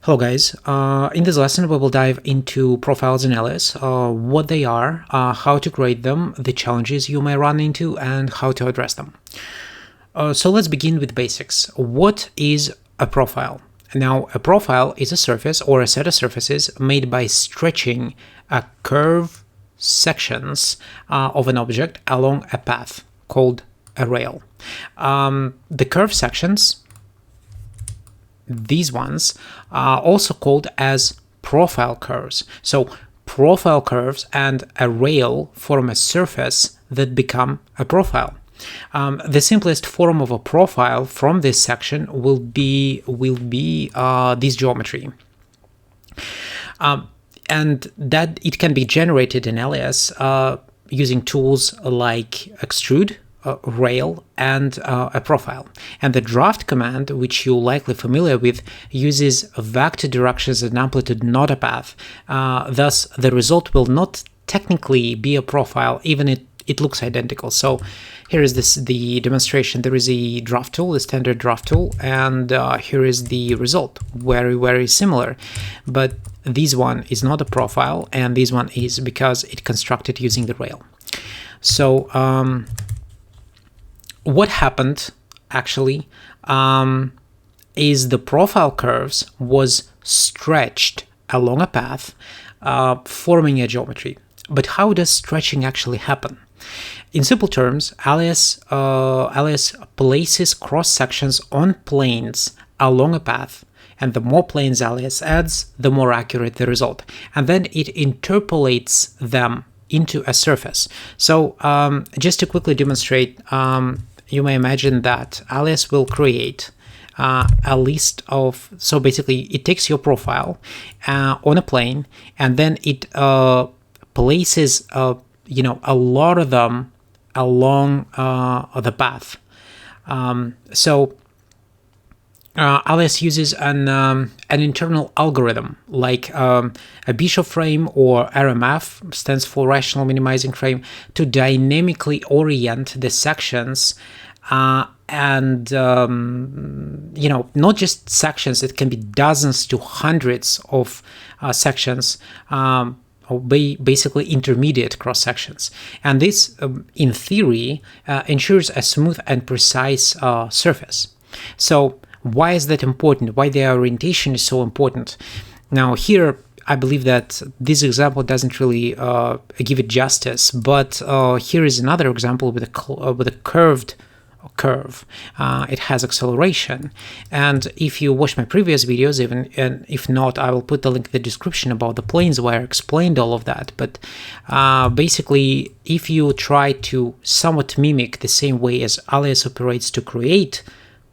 Hello guys, in this lesson we will dive into profiles in Alias, what they are, how to create them, the challenges you may run into, and how to address them. So let's begin with basics. What is a profile? Now, a profile is a surface or a set of surfaces made by stretching a curved sections of an object along a path called a rail. The curved sections, these ones are also called as profile curves. So profile curves and a rail form a surface that become a profile. The simplest form of a profile from this section will be this geometry. And that it can be generated in Alias using tools like extrude, rail, and a profile. And the draft command, which you're likely familiar with, uses vector directions and amplitude, not a path. Thus, the result will not technically be a profile, even if it looks identical. So here is the demonstration. There is a draft tool, a standard draft tool, and here is the result. Very, very similar. But this one is not a profile, and this one is because it constructed using the rail. So what happened actually is the profile curves was stretched along a path, forming a geometry. But how does stretching actually happen? In simple terms, Alias places cross sections on planes along a path, and the more planes Alias adds, the more accurate the result. And then it interpolates them into a surface. So just to quickly demonstrate, you may imagine that Alias will create a list of, so basically it takes your profile on a plane, and then it places a lot of them along the path. So Alias uses an internal algorithm like a Bishop frame, or RMF, stands for Rational Minimizing Frame, to dynamically orient the sections and not just sections. It can be dozens to hundreds of sections, or basically intermediate cross sections. And this, in theory, ensures a smooth and precise surface. So why is that important? Why the orientation is so important? Now here, I believe that this example doesn't really give it justice, but here is another example with a curved curve. It has acceleration, and if you watch my previous videos, and if not, I will put the link in the description about the planes where I explained all of that. But basically, if you try to somewhat mimic the same way as Alias operates to create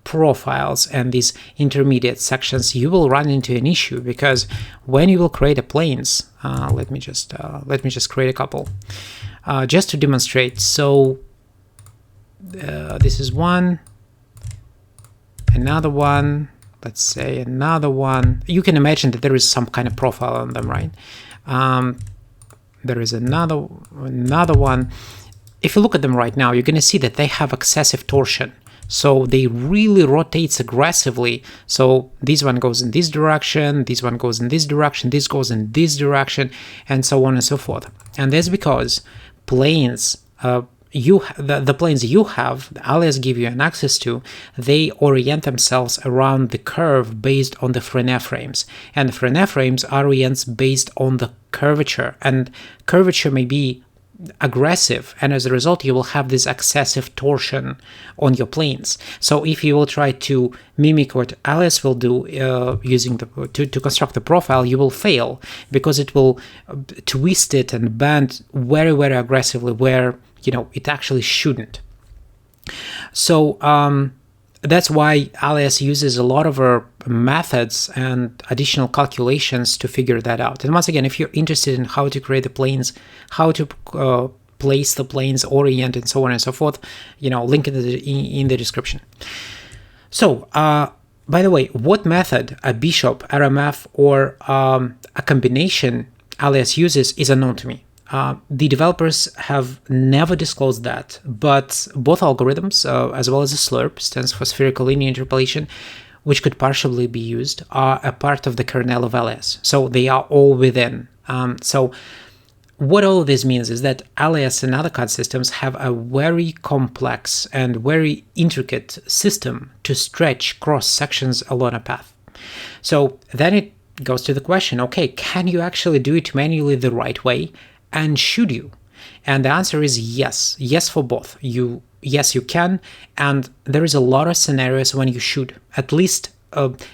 profiles and these intermediate sections, you will run into an issue, because when you will create a planes, let me just create a couple just to demonstrate. So this is one, another one, let's say another one. You can imagine that there is some kind of profile on them, right? There is another one. If you look at them right now, you're going to see that they have excessive torsion. So they really rotates aggressively. So this one goes in this direction, this one goes in this direction, this goes in this direction, and so on and so forth. And that's because planes, the planes you have, the Alias give you an access to, they orient themselves around the curve based on the Frenet frames. And the Frenet frames orients based on the curvature, and curvature may be aggressive, and as a result you will have this excessive torsion on your planes. So if you will try to mimic what Alias will do using to construct the profile, you will fail, because it will twist it and bend very, very aggressively where it actually shouldn't. So that's why Alias uses a lot of our methods and additional calculations to figure that out. And once again, if you're interested in how to create the planes, how to place the planes, orient, and so on and so forth, link in the description. So, by the way, what method, a Bishop, RMF, or a combination Alias uses is unknown to me. The developers have never disclosed that, but both algorithms, as well as the SLURP, stands for spherical linear interpolation, which could partially be used, are a part of the kernel of Alias. So they are all within. So what all this means is that Alias and other CAD systems have a very complex and very intricate system to stretch cross sections along a path. So then it goes to the question, okay, can you actually do it manually the right way? And should you? And the answer is yes. Yes for both. Yes, you can. And there is a lot of scenarios when you should at least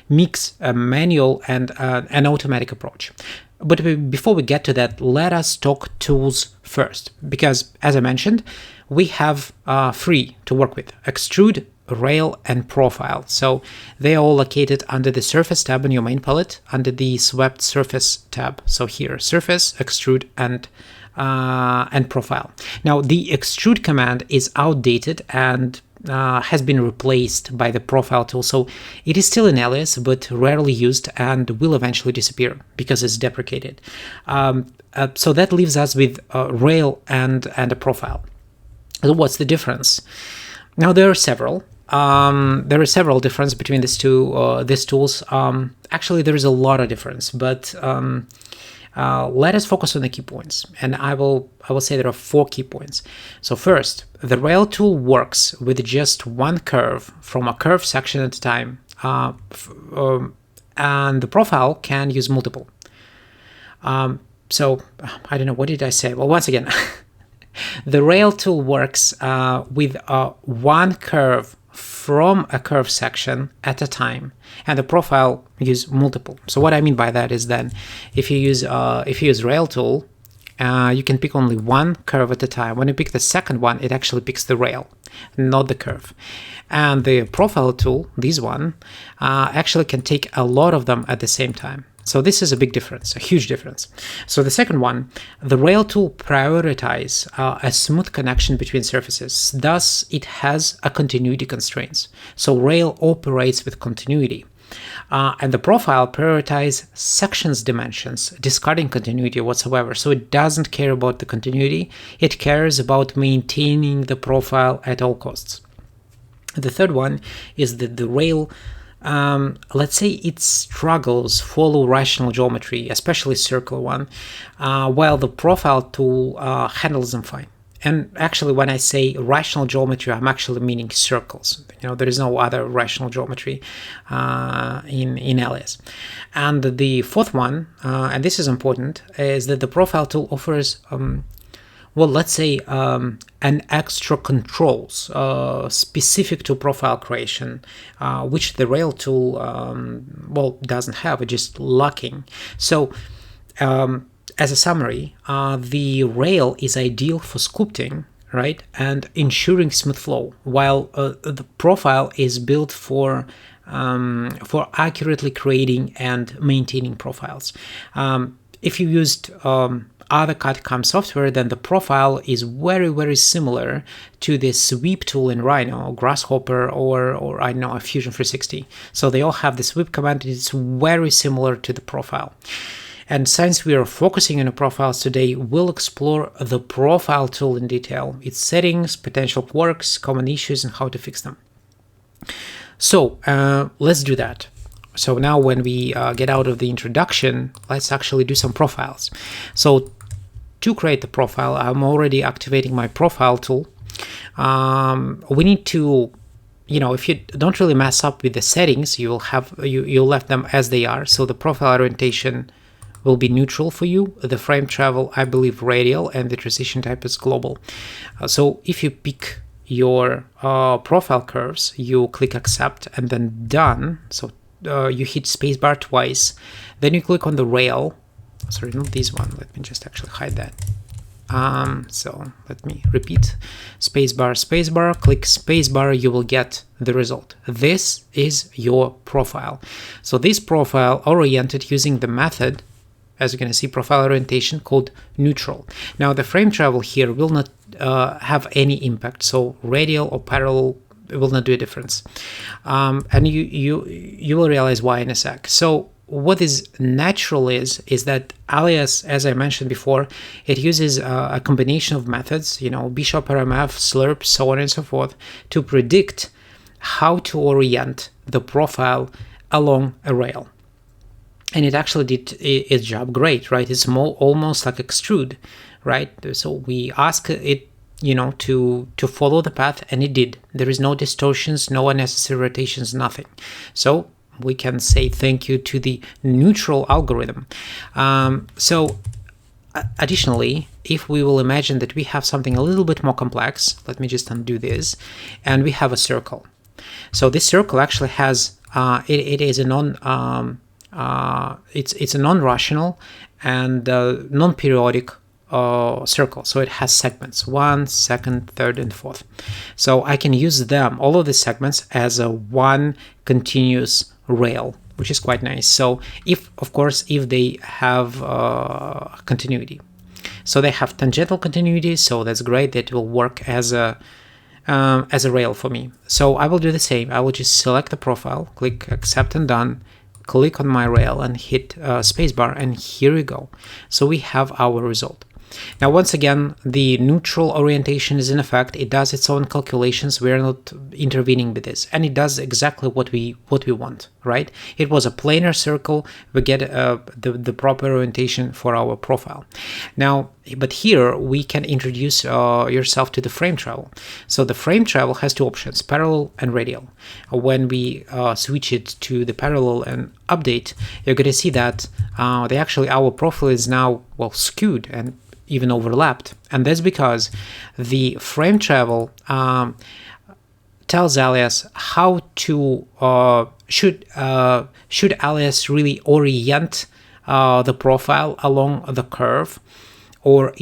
mix a manual and an automatic approach. But before we get to that, let us talk tools first, because as I mentioned, we have three to work with: Extrude, Rail, and Profile. So they are all located under the Surface tab in your main palette, under the Swept Surface tab. So here, Surface, Extrude, and Profile. Now, the Extrude command is outdated and has been replaced by the Profile tool. So it is still in Alias, but rarely used and will eventually disappear because it's deprecated. So that leaves us with Rail and a Profile. So what's the difference? Now, there are several. There are several differences between these tools. Actually, there is a lot of difference, but let us focus on the key points, and I will say there are 4 key points. So first, the Rail tool works with just one curve from a curve section at a time, and the Profile can use multiple. So I don't know, what did I say? Well, once again, the Rail tool works with one curve from a curve section at a time, and the Profile use multiple. So what I mean by that is then if you use Rail tool, you can pick only one curve at a time. When you pick the second one, it actually picks the rail, not the curve. And the Profile tool, this one, actually can take a lot of them at the same time. So this is a big difference, a huge difference. So the second one, the Rail tool prioritizes a smooth connection between surfaces. Thus, it has a continuity constraints. So Rail operates with continuity. And the Profile prioritizes sections dimensions, discarding continuity whatsoever. So it doesn't care about the continuity. It cares about maintaining the profile at all costs. The third one is that the Rail, let's say it struggles follow rational geometry, especially circular one, while the Profile tool handles them fine. And actually, when I say rational geometry, I'm actually meaning circles. There is no other rational geometry in Alias. And the fourth one, and this is important, is that the Profile tool offers, let's say, an extra controls specific to profile creation, which the Rail tool, doesn't have. It's just lacking. So, as a summary, the Rail is ideal for sculpting, right, and ensuring smooth flow, while the Profile is built for accurately creating and maintaining profiles. If you used other CAD/CAM software, then the Profile is very, very similar to the sweep tool in Rhino, Grasshopper, or I don't know, a Fusion 360. So they all have the sweep command. It's very similar to the Profile. And since we are focusing on the profiles today, we'll explore the Profile tool in detail, its settings, potential quirks, common issues, and how to fix them. So let's do that. So now when we get out of the introduction, let's actually do some profiles. So to create the profile, I'm already activating my Profile tool. We need to, if you don't really mess up with the settings, you'll left them as they are. So the profile orientation will be neutral for you. The frame travel, I believe, radial, and the transition type is global. So if you pick your profile curves, you click accept and then done. So you hit spacebar twice, then you click on the rail. Sorry, not this one. Let me just actually hide that. So let me repeat: spacebar, click spacebar, you will get the result. This is your profile. So this profile oriented using the method, as you can see, profile orientation called neutral. Now the frame travel here will not have any impact. So radial or parallel will not do a difference. And you will realize why in a sec. So what is natural is that Alias, as I mentioned before, it uses a combination of methods, Bishop, RMF, Slurp, so on and so forth, to predict how to orient the profile along a rail. And it actually did its job great, right? It's almost like extrude, right? So we ask it, to follow the path, and it did. There is no distortions, no unnecessary rotations, nothing. So we can say thank you to the neutral algorithm. Additionally, if we will imagine that we have something a little bit more complex, let me just undo this, and we have a circle. So this circle actually has it is a it's a non-rational and non-periodic circle. So it has segments: 1, 2nd, 3rd, and 4th. So I can use them, all of the segments, as a one continuous rail, which is quite nice. So if they have continuity, so they have tangential continuity, so that's great. That will work as a rail for me. So I will do the same. I will just select the profile, click accept and done, click on my rail and hit spacebar, and here we go. So we have our result. Now, once again, the neutral orientation is in effect. It does its own calculations. We're not intervening with this, and it does exactly what we want, right? It was a planar circle. We get the proper orientation for our profile. Now, but here we can introduce yourself to the frame travel. So the frame travel has two options: parallel and radial. When we switch it to the parallel and update, you're going to see that our profile is now skewed and even overlapped, and that's because the frame travel tells Alias how to should Alias really orient the profile along the curve, or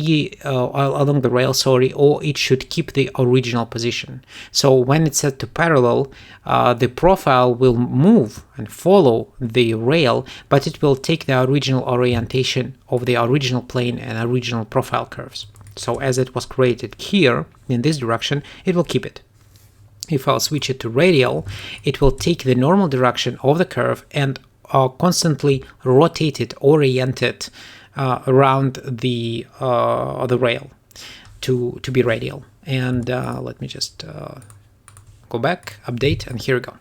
along the rail, or it should keep the original position. So when it's set to parallel, the profile will move and follow the rail, but it will take the original orientation of the original plane and original profile curves. So as it was created here in this direction, it will keep it. If I'll switch it to radial, it will take the normal direction of the curve and constantly rotate it, orient it around the rail to be radial. And let me just go back, update, and here we go.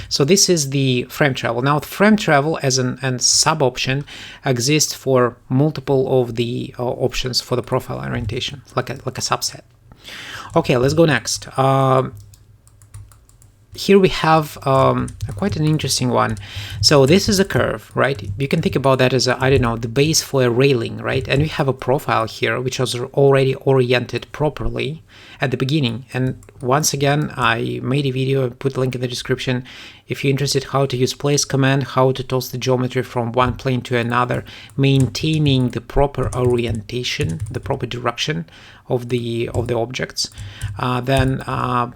So this is the frame travel. Now, the frame travel as a sub option exists for multiple of the options for the profile orientation, like a subset. Okay, let's go next. Here we have quite an interesting one. So this is a curve, right? You can think about that as the base for a railing, right? And we have a profile here which was already oriented properly at the beginning. And once again, I made a video, put a link in the description. If you're interested how to use place command, how to toss the geometry from one plane to another, maintaining the proper orientation, the proper direction of the objects, then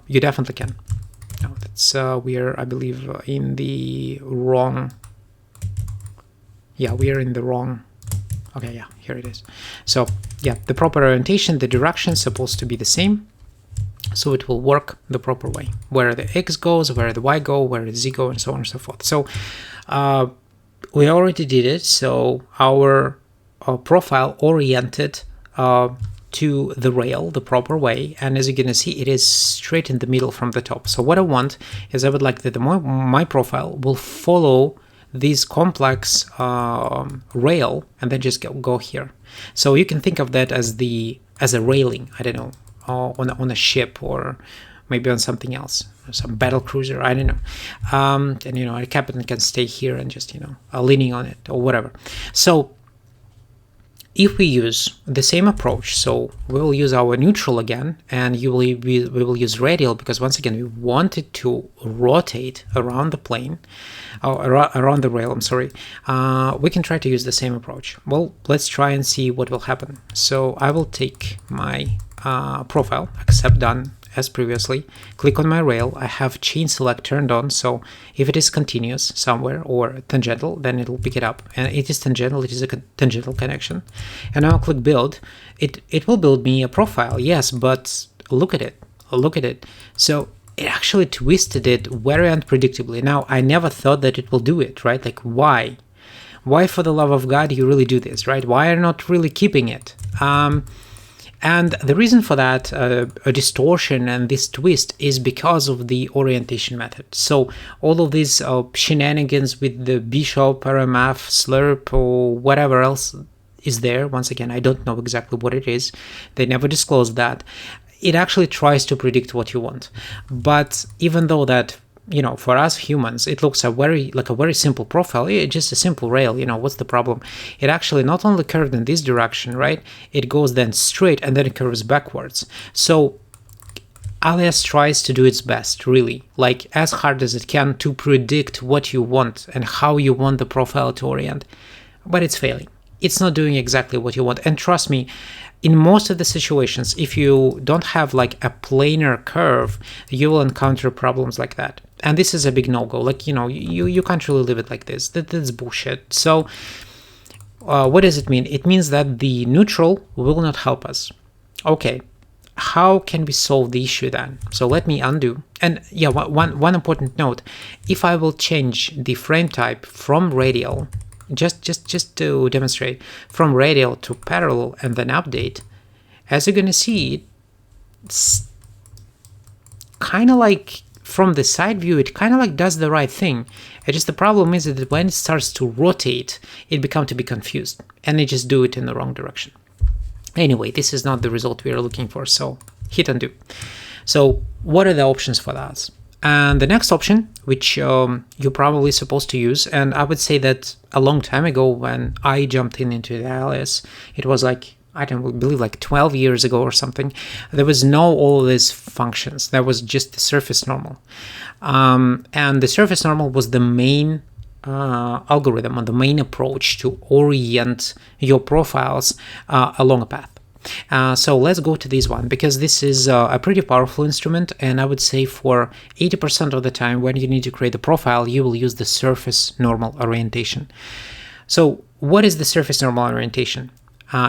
you definitely can. No, that's we're, I believe, in the wrong. Yeah, we are in the wrong. Okay, yeah, here it is. So yeah, the proper orientation, the direction is supposed to be the same, so it will work the proper way. Where the X goes, where the Y go, where the Z go, and so on and so forth. So we already did it. So our profile oriented to the rail the proper way, and as you're gonna see, it is straight in the middle from the top. So what I want is I would like that my profile will follow this complex rail and then just go here. So you can think of that as a railing, I don't know, on a ship, or maybe on something else, some battle cruiser, I don't know. And a captain can stay here and just leaning on it or whatever. So if we use the same approach, so we will use our neutral again, and we will use radial, because once again we want it to rotate around the plane, or around the rail, I'm sorry. We can try to use the same approach. Well, let's try and see what will happen. So I will take my profile, accept done as previously, click on my rail. I have chain select turned on, so if it is continuous somewhere or tangential, then it will pick it up, and it is tangential, it is a tangential connection. And now I'll click build. It will build me a profile, yes, but look at it. So it actually twisted it very unpredictably. Now, I never thought that it will do it, right? Like, why for the love of God you really do this, right? Why are you not really keeping it? And the reason for that a distortion and this twist is because of the orientation method. So all of these shenanigans with the bishop, RMF, slurp, or whatever else is there, once again, I don't know exactly what it is. They never disclose that. It actually tries to predict what you want. But even though that, for us humans, it looks like a very simple profile, just a simple rail, what's the problem? It actually not only curved in this direction, right? It goes then straight and then it curves backwards. So Alias tries to do its best, really, like as hard as it can to predict what you want and how you want the profile to orient, but it's failing. It's not doing exactly what you want. And trust me, in most of the situations, if you don't have like a planar curve, you will encounter problems like that. And this is a big no-go. Like, you can't really leave it like this. That's bullshit. So what does it mean? It means that the neutral will not help us. Okay, how can we solve the issue then? So let me undo. And yeah, one important note. If I will change the frame type from radial, just to demonstrate, from radial to parallel and then update, as you're going to see, it's kind of like from the side view, it kind of like does the right thing. It's just the problem is that when it starts to rotate, it becomes to be confused and it just do it in the wrong direction. Anyway, this is not the result we are looking for, so hit undo. So what are the options for that? And the next option, which you're probably supposed to use, and I would say that a long time ago when I jumped into the Alias, it was like, I don't believe like 12 years ago or something, there was no all of these functions. There was just the surface normal. And the surface normal was the main algorithm or the main approach to orient your profiles along a path. So let's go to this one, because this is a pretty powerful instrument, and I would say for 80% of the time when you need to create a profile, you will use the surface normal orientation. So what is the surface normal orientation?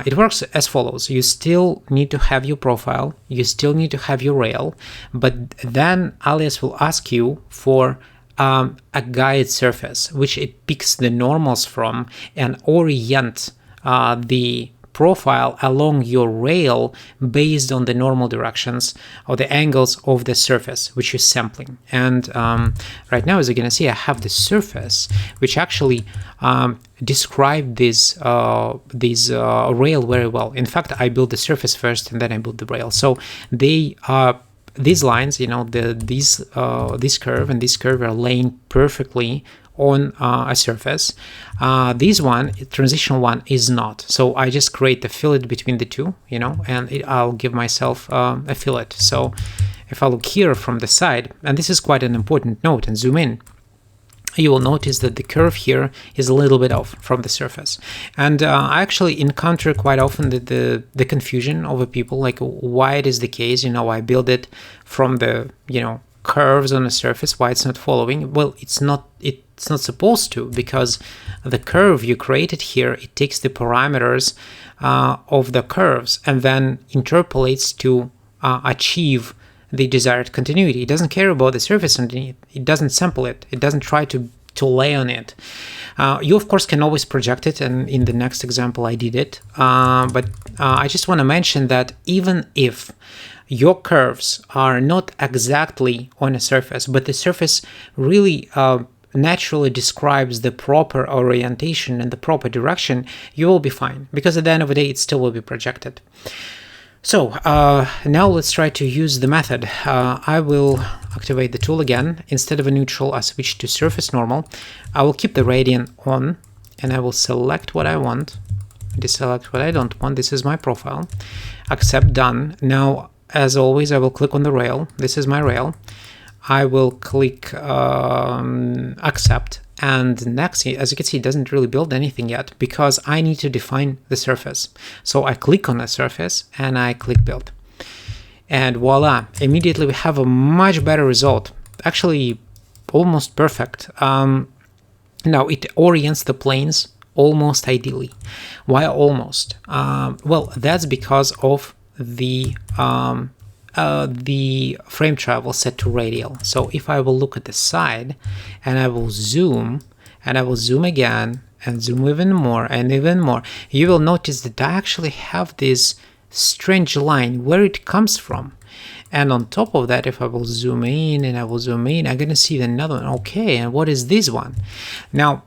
It works as follows. You still need to have your profile, you still need to have your rail, but then Alias will ask you for a guide surface, which it picks the normals from and orient the profile along your rail based on the normal directions or the angles of the surface which is sampling. And right now, as you're gonna see, I have the surface which actually describe this rail very well. In fact, I built the surface first and then I built the rail. So they are these lines, this curve and this curve are laying perfectly on a surface. This one, transition one, is not. So I just create a fillet between the two, and I'll give myself a fillet. So if I look here from the side, and this is quite an important note, and zoom in, you will notice that the curve here is a little bit off from the surface. And I actually encounter quite often the confusion of people, like why it is the case, I build it from the, curves on the surface, why it's not following. Well, it's not supposed to, because the curve you created here, it takes the parameters of the curves and then interpolates to achieve the desired continuity. It doesn't care about the surface underneath. It doesn't sample it. It doesn't try to lay on it. You of course can always project it, and in the next example I did it. But I just want to mention that even if your curves are not exactly on a surface, but the surface really naturally describes the proper orientation and the proper direction, you will be fine, because at the end of the day it still will be projected. So now let's try to use the method. I will activate the tool again. Instead of a neutral, I switch to surface normal. I will keep the radian on, and I will select what I want, deselect what I don't want. This is my profile. Accept, done. Now, as always, I will click on the rail. This is my rail. I will click accept, and next, as you can see, it doesn't really build anything yet because I need to define the surface. So I click on the surface and I click build, and voila, immediately we have a much better result, actually almost perfect. Now it orients the planes almost ideally. Why almost? Well, that's because of the frame travel set to radial. So if I will look at the side and I will zoom and I will zoom again and zoom even more and even more, you will notice that I actually have this strange line, where it comes from. And on top of that, if I will zoom in and I will zoom in, I'm going to see another one. Okay, and what is this one? Now,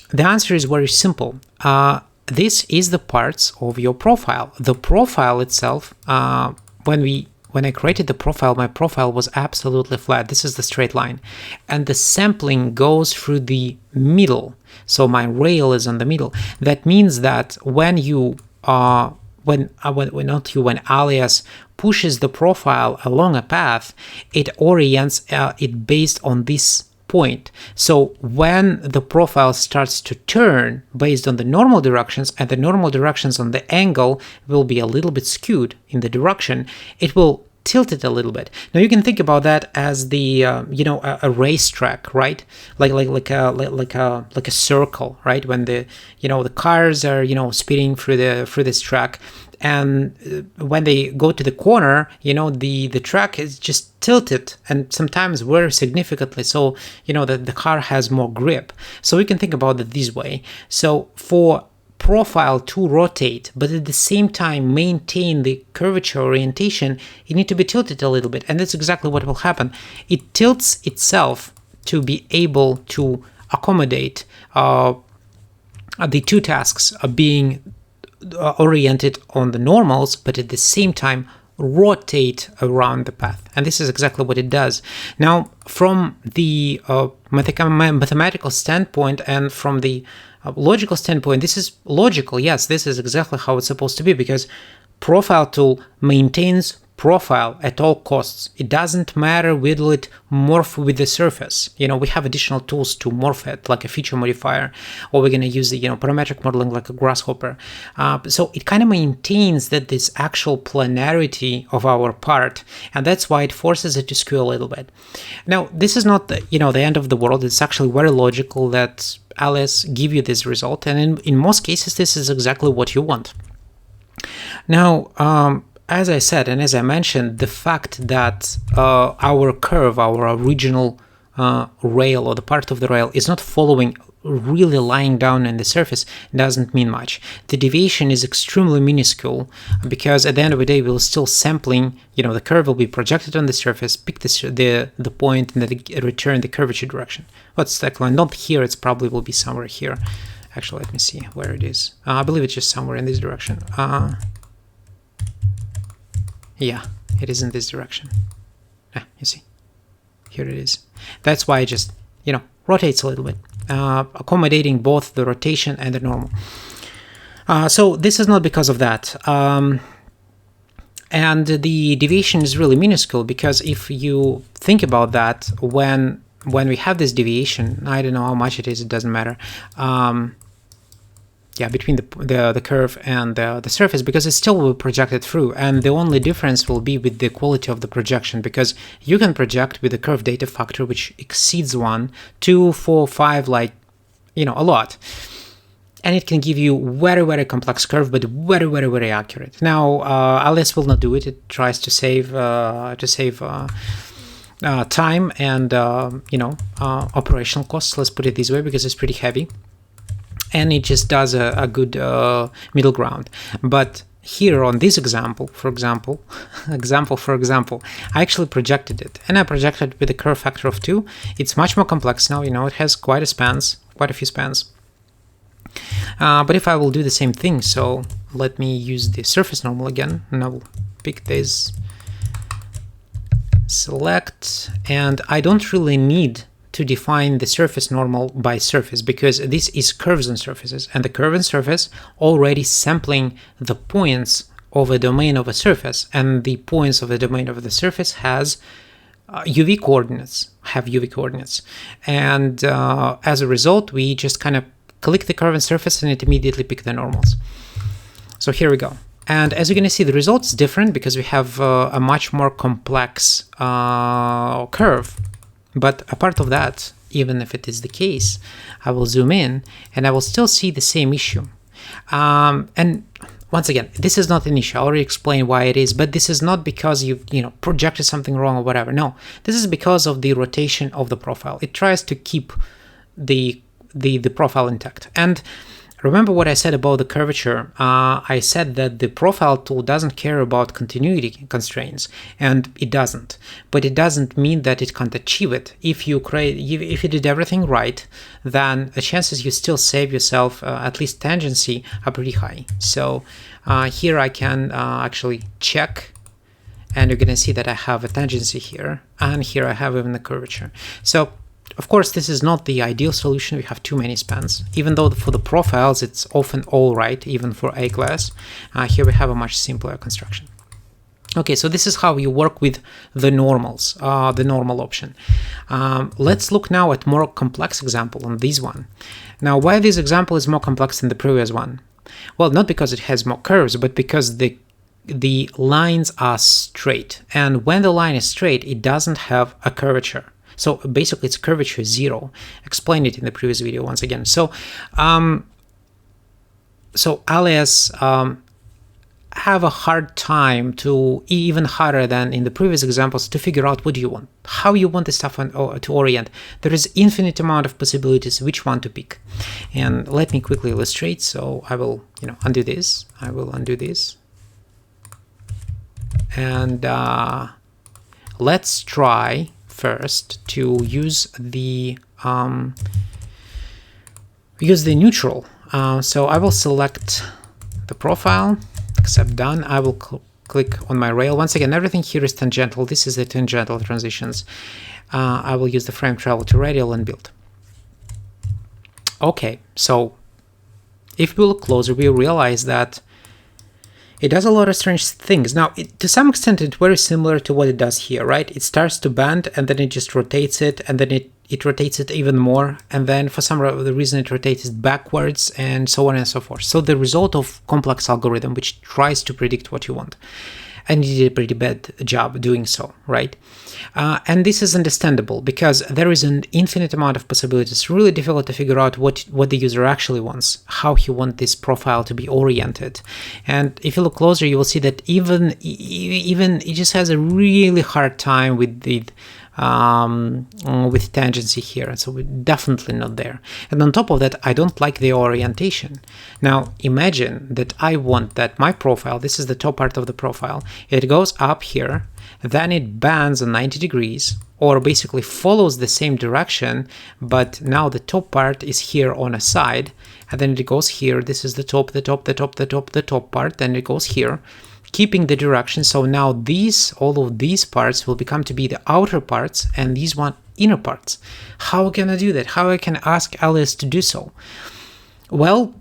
the answer is very simple. This is the parts of your profile. The profile itself, when I created the profile, my profile was absolutely flat. This is the straight line. And the sampling goes through the middle. So my rail is on the middle. That means that when Alias pushes the profile along a path, it orients it based on this point. So when the profile starts to turn based on the normal directions, and the normal directions on the angle will be a little bit skewed in the direction, it will tilt it a little bit. Now you can think about that as the a racetrack, right? Like a circle, right? When the cars are speeding through this track, and when they go to the corner, the track is just tilted, and sometimes very significantly, so the car has more grip. So we can think about it this way. So for profile to rotate but at the same time maintain the curvature orientation, you need to be tilted a little bit, and that's exactly what will happen. It tilts itself to be able to accommodate the two tasks of being oriented on the normals, but at the same time rotate around the path. And this is exactly what it does. Now, from the mathematical standpoint and from the logical standpoint, this is logical. Yes, this is exactly how it's supposed to be, because profile tool maintains profile at all costs. It doesn't matter whether it morph with the surface. We have additional tools to morph it, like a feature modifier, or we're going to use the parametric modeling like a grasshopper. So it kind of maintains this actual planarity of our part, and that's why it forces it to skew a little bit. Now, this is not the end of the world. It's actually very logical that Alias give you this result, and in most cases, this is exactly what you want. Now, as I said, and as I mentioned, the fact that our curve, our original rail, or the part of the rail, is not following, really lying down in the surface, doesn't mean much. The deviation is extremely minuscule, because at the end of the day, we're still sampling, the curve will be projected on the surface, pick the point, and then return the curvature direction. What's that line? Not here, it's probably will be somewhere here. Actually, let me see where it is. I believe it's just somewhere in this direction. Yeah, it is in this direction. You see, here it is. That's why it just, rotates a little bit, accommodating both the rotation and the normal. So this is not because of that. And the deviation is really minuscule, because if you think about that, when we have this deviation, I don't know how much it is, it doesn't matter. Between the curve and the surface, because it still will be projected through, and the only difference will be with the quality of the projection, because you can project with a curve data factor which exceeds 1, 2, 4, 5, a lot, and it can give you very, very complex curve, but very, very, very accurate. Now, Alias will not do it. It tries to save time and operational costs. Let's put it this way, because it's pretty heavy. And it just does a good middle ground. But here on this example, for example, I actually projected it, and I projected it with a curve factor of 2. It's much more complex now. It has quite a few spans. But if I will do the same thing, so let me use the surface normal again, and I will pick this, select, and I don't really need to define the surface normal by surface, because this is curves on surfaces, and the curve on surface already sampling the points of a domain of a surface, and the points of the domain of the surface have UV coordinates, and as a result, we just kind of click the curve on surface and it immediately pick the normals. So here we go. And as you're going to see, the result's different because we have a much more complex curve. But apart of that, even if it is the case, I will zoom in and I will still see the same issue. And once again, this is not an issue. I already explained why it is, but this is not because you've projected something wrong or whatever. No, this is because of the rotation of the profile. It tries to keep the profile intact. And Remember what I said about the curvature? I said that the profile tool doesn't care about continuity constraints, and it doesn't. But it doesn't mean that it can't achieve it. If you did everything right, then the chances you still save yourself at least tangency are pretty high. So here I can actually check, and you're gonna see that I have a tangency here, and here I have even the curvature. So of course, this is not the ideal solution. We have too many spans. Even though for the profiles, it's often all right, even for A class. Here we have a much simpler construction. Okay, so this is how you work with the normals, the normal option. Let's look now at more complex example on this one. Now, why this example is more complex than the previous one? Well, not because it has more curves, but because the lines are straight. And when the line is straight, it doesn't have a curvature. So basically it's curvature 0. Explained it in the previous video once again. So Alias have a hard time to, even harder than in the previous examples, to figure out what do you want, how you want the stuff to orient. There is infinite amount of possibilities which one to pick. And let me quickly illustrate. So I will undo this. I will undo this. And let's try first to use the neutral. So I will select the profile, accept done. I will click on my rail. Once again, everything here is tangential. This is the tangential transitions. I will use the frame travel to radial and build. Okay, so if we look closer, we realize that it does a lot of strange things. Now, to some extent, it's very similar to what it does here, right? It starts to bend, and then it just rotates it, and then it rotates it even more, and then for some reason it rotates it backwards, and so on and so forth. So the result of complex algorithm which tries to predict what you want. And you did a pretty bad job doing so, right? And this is understandable because there is an infinite amount of possibilities. It's really difficult to figure out what the user actually wants, how he wants this profile to be oriented. And if you look closer, you will see that even it just has a really hard time with tangency here, so we're definitely not there. And on top of that, I don't like the orientation. Now imagine that I want that my profile, this is the top part of the profile, it goes up here, then it bends on 90 degrees, or basically follows the same direction, but now the top part is here on a side, and then it goes here. This is the top part, then it goes here, keeping the direction. So now all of these parts will become to be the outer parts, and these one inner parts. How can I do that? How I can ask Alias to do so? Well,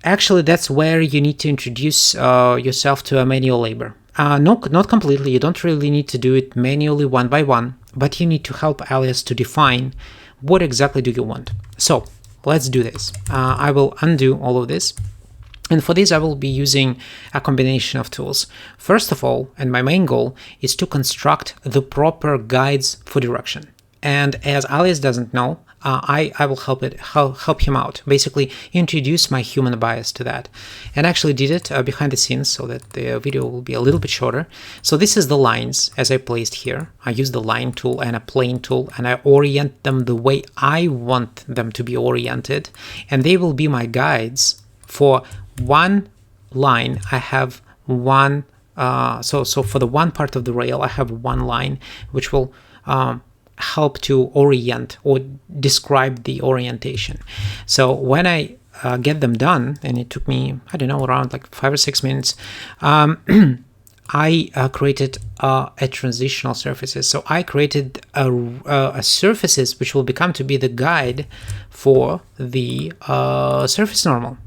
actually, that's where you need to introduce yourself to a manual labor. Not completely. You don't really need to do it manually one by one, but you need to help Alias to define what exactly do you want. So let's do this. I will undo all of this. And for this, I will be using a combination of tools. First of all, and my main goal is to construct the proper guides for direction. And as Alias doesn't know, I will help him out. Basically, introduce my human bias to that. And actually did it behind the scenes so that the video will be a little bit shorter. So this is the lines as I placed here. I use the line tool and a plane tool, and I orient them the way I want them to be oriented. And they will be my guides for one line. I have one, so for the one part of the rail, I have one line which will help to orient or describe the orientation. So when I get them done, and it took me, I don't know, around like 5 or 6 minutes, I created a transitional surfaces. So I created a surfaces which will become to be the guide for the surface normal.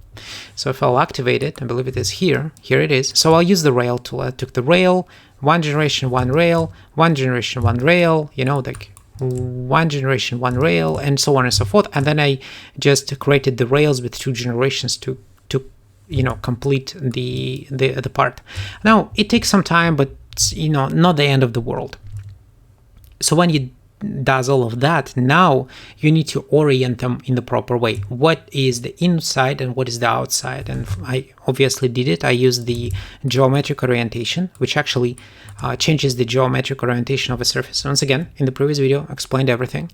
So if I'll activate it, I believe it is here it is. So I'll use the rail tool. I took the rail, one generation, one rail, one generation, one rail, like one generation, one rail, and so on and so forth. And then I just created the rails with 2 generations to complete the part. Now it takes some time, but it's, not the end of the world. So when you does all of that, now you need to orient them in the proper way. What is the inside and what is the outside? And I obviously did it. I used the geometric orientation, which actually changes the geometric orientation of a surface. Once again, in the previous video, I explained everything.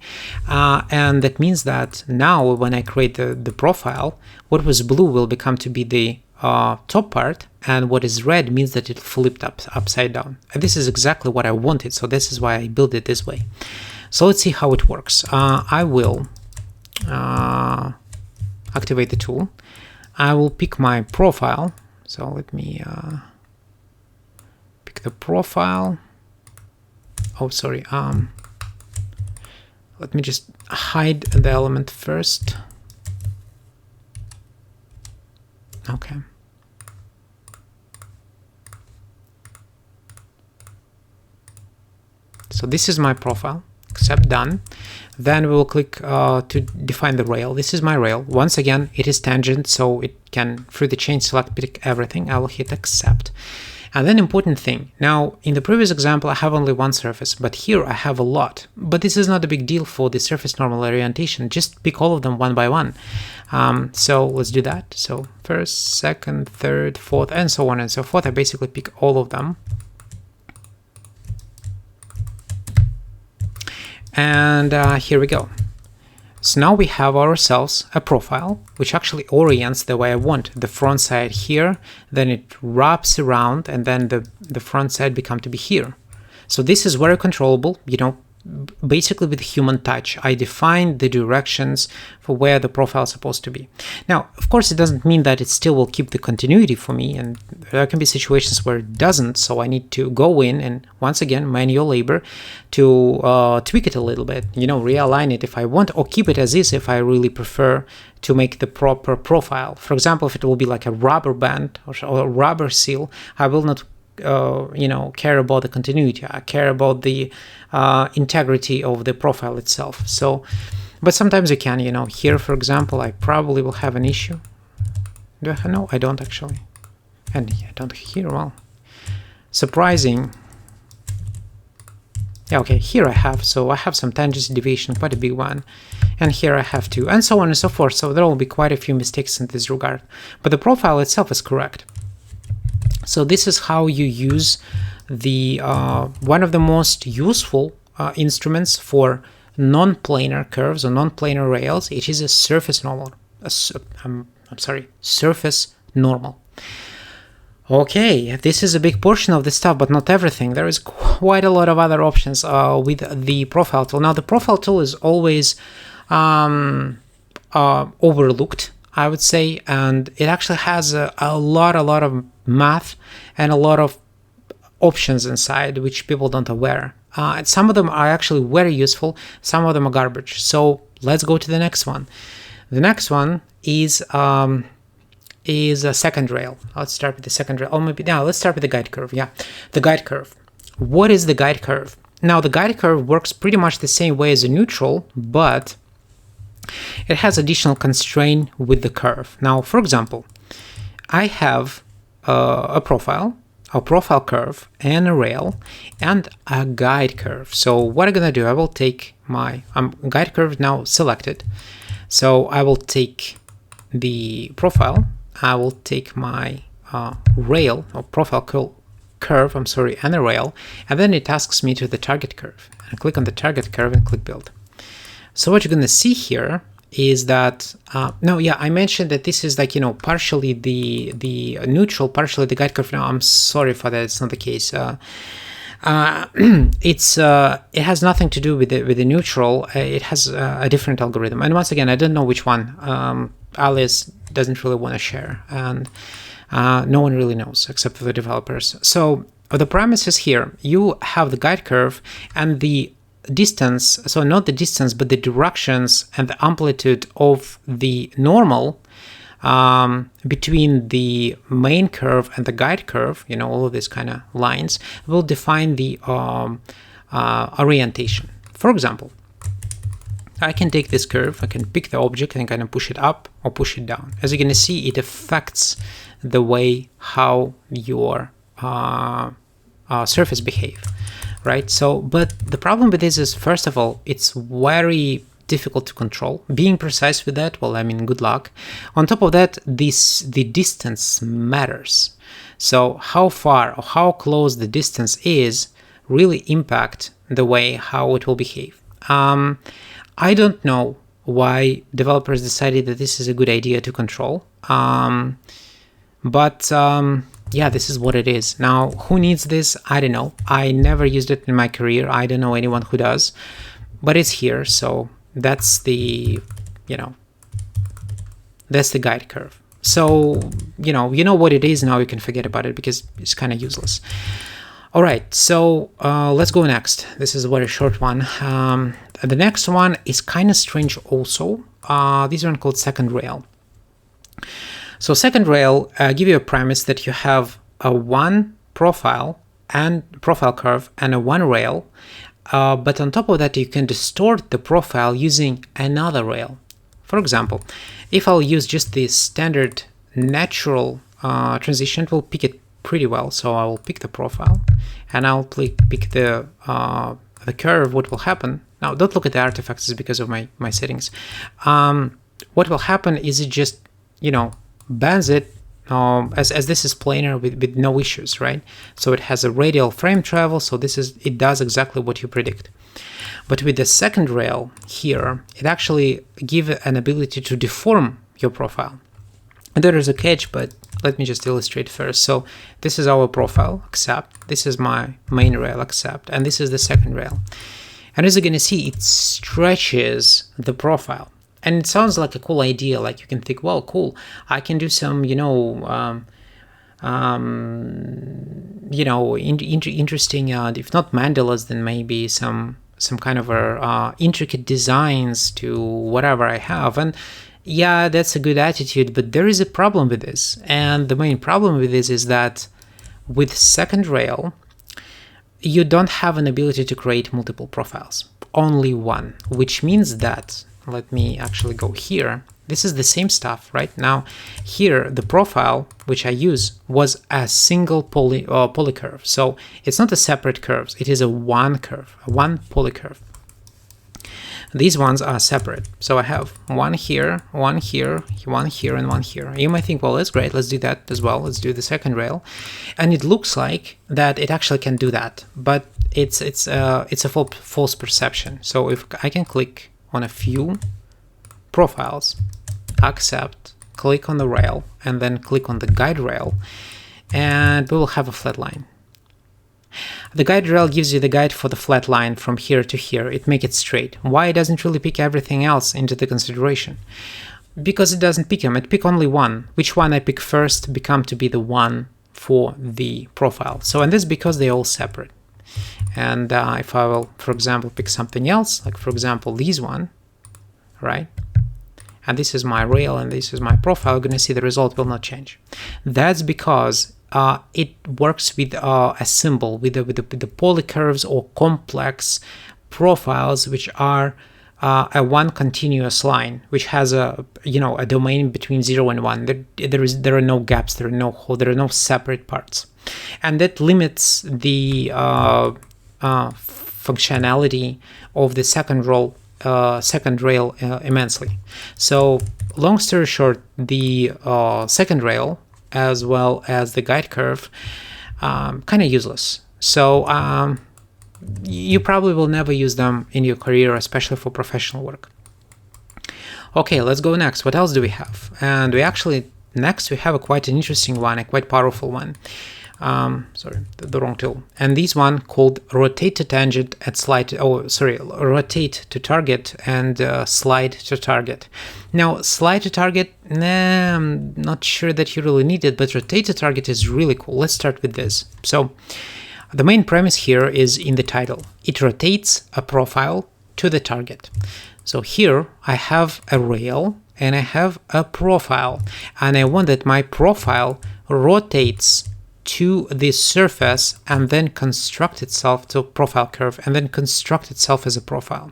And that means that now when I create the profile, what was blue will become to be the top part, and what is red means that it flipped upside down. And this is exactly what I wanted, so this is why I built it this way. So let's see how it works. I will activate the tool. I will pick my profile. So let me pick the profile. Oh, sorry. Let me just hide the element first. Okay. So this is my profile, accept, done. Then we will click to define the rail. This is my rail. Once again, it is tangent, so it can, through the chain select, pick everything. I will hit accept. And then important thing, now in the previous example I have only one surface, but here I have a lot. But this is not a big deal for the surface normal orientation, just pick all of them one by one. So let's do that. So first, second, third, fourth, and so on and so forth. I basically pick all of them. And here we go. So now we have ourselves a profile which actually orients the way I want. The front side here, then it wraps around, and then the front side become to be here. So this is very controllable, you know, basically with human touch. I define the directions for where the profile is supposed to be. Now, of course, it doesn't mean that it still will keep the continuity for me, and there can be situations where it doesn't, so I need to go in and, once again, manual labor to tweak it a little bit, you know, realign it if I want, or keep it as is if I really prefer to make the proper profile. For example, if it will be like a rubber band or a rubber seal, I will not you know, care about the continuity. I care about the integrity of the profile itself. So, but sometimes you can, you know, here, for example, I probably will have an issue. Do I have? No, I don't actually. And I don't here. Well, surprising. Yeah, okay, here I have. So I have some tangent deviation, quite a big one. And here I have two, and so on and so forth. So there will be quite a few mistakes in this regard. But the profile itself is correct. So this is how you use the one of the most useful instruments for non-planar curves or non-planar rails. It is a surface normal. Surface normal. Okay, this is a big portion of the stuff, but not everything. There is quite a lot of other options with the profile tool. Now, the profile tool is always overlooked, I would say, and it actually has a lot of math and a lot of options inside which people don't aware. Some of them are actually very useful, some of them are garbage. So let's go to the next one. The next one is a second rail. Let's start with the second rail. Oh, maybe now let's start with the guide curve. Yeah, the guide curve. What is the guide curve? Now, the guide curve works pretty much the same way as a neutral, but it has additional constraint with the curve. Now, for example, I have a profile curve, and a rail, and a guide curve. So what I'm gonna do, I will take my guide curve now selected. So I will take the profile, I will take my rail or profile curve, and a rail, and then it asks me to the target curve. I click on the target curve and click build. So what you're gonna see here is that I mentioned that this is like, you know, partially the neutral, partially the guide curve. Now I'm sorry for that, it's not the case. It has nothing to do with the neutral. It has a different algorithm, and once again, I don't know which one. Alias doesn't really want to share, and no one really knows except for the developers. So the premise is here: you have the guide curve and the distance, so not the distance, but the directions and the amplitude of the normal between the main curve and the guide curve, you know, all of these kind of lines will define the orientation. For example, I can take this curve, I can pick the object and kind of push it up or push it down. As you're going to see, it affects the way how your surface behave. right? So, but the problem with this is, first of all, it's very difficult to control. Being precise with that, well, I mean, good luck. On top of that, the distance matters. So how far or how close the distance is really impact the way how it will behave. I don't know why developers decided that this is a good idea to control. Yeah, this is what it is. Now, who needs this? I don't know. I never used it in my career. I don't know anyone who does, but it's here. So that's the, that's the guide curve. So, you know what it is now. You can forget about it because it's kind of useless. All right, so let's go next. This is a very short one. The next one is kind of strange also. This one called second rail. So second rail give you a premise that you have a one profile and profile curve and a one rail, but on top of that you can distort the profile using another rail. For example, if I'll use just the standard natural transition, it will pick it pretty well. So I will pick the profile and I'll pick the curve. What will happen? Now don't look at the artifacts, it's because of my settings. What will happen is it just bends it as this is planar with no issues, right? So it has a radial frame travel, so it does exactly what you predict. But with the second rail here, it actually gives an ability to deform your profile. And there is a catch, but let me just illustrate first. So this is our profile, accept. This is my main rail, accept. And this is the second rail. And as you're going to see, it stretches the profile. And it sounds like a cool idea. Like you can think, well, cool, I can do some, interesting, if not mandalas, then maybe some kind of intricate designs to whatever I have. And yeah, that's a good attitude, but there is a problem with this. And the main problem with this is that with second rail, you don't have an ability to create multiple profiles, only one, which means that, let me actually go here. This is the same stuff, right? Now here, the profile which I use was a single polycurve. So it's not a separate curves. It is a one curve, one polycurve. These ones are separate. So I have one here, one here, one here, and one here. You might think, well, that's great. Let's do that as well. Let's do the second rail. And it looks like that it actually can do that, but it's a false perception. So if I can click on a few profiles, accept, click on the rail, and then click on the guide rail, and we will have a flat line. The guide rail gives you the guide for the flat line from here to here. It makes it straight. Why it doesn't really pick everything else into the consideration? Because it doesn't pick them. It pick only one. Which one I pick first become to be the one for the profile. So, and this is because they're all separate. And if I will, for example, pick something else, like for example, this one, right? And this is my rail and this is my profile, you're going to see the result will not change. That's because it works with a symbol, with the polycurves or complex profiles, which are a one continuous line, which has a domain between 0 and 1. There are no gaps, there are no separate parts, and that limits the functionality of the second rail immensely. So long story short, the second rail as well as the guide curve kind of useless. So you probably will never use them in your career, especially for professional work. Okay, let's go next. What else do we have? And next we have quite an interesting one, a quite powerful one. Sorry, the wrong tool. And this one called rotate to tangent and slide. Rotate to target and slide to target. Now, slide to target, I'm not sure that you really need it, but rotate to target is really cool. Let's start with this. So, the main premise here is in the title. It rotates a profile to the target. So here I have a rail and I have a profile, and I want that my profile rotates to this surface and then construct itself to a profile curve and then construct itself as a profile.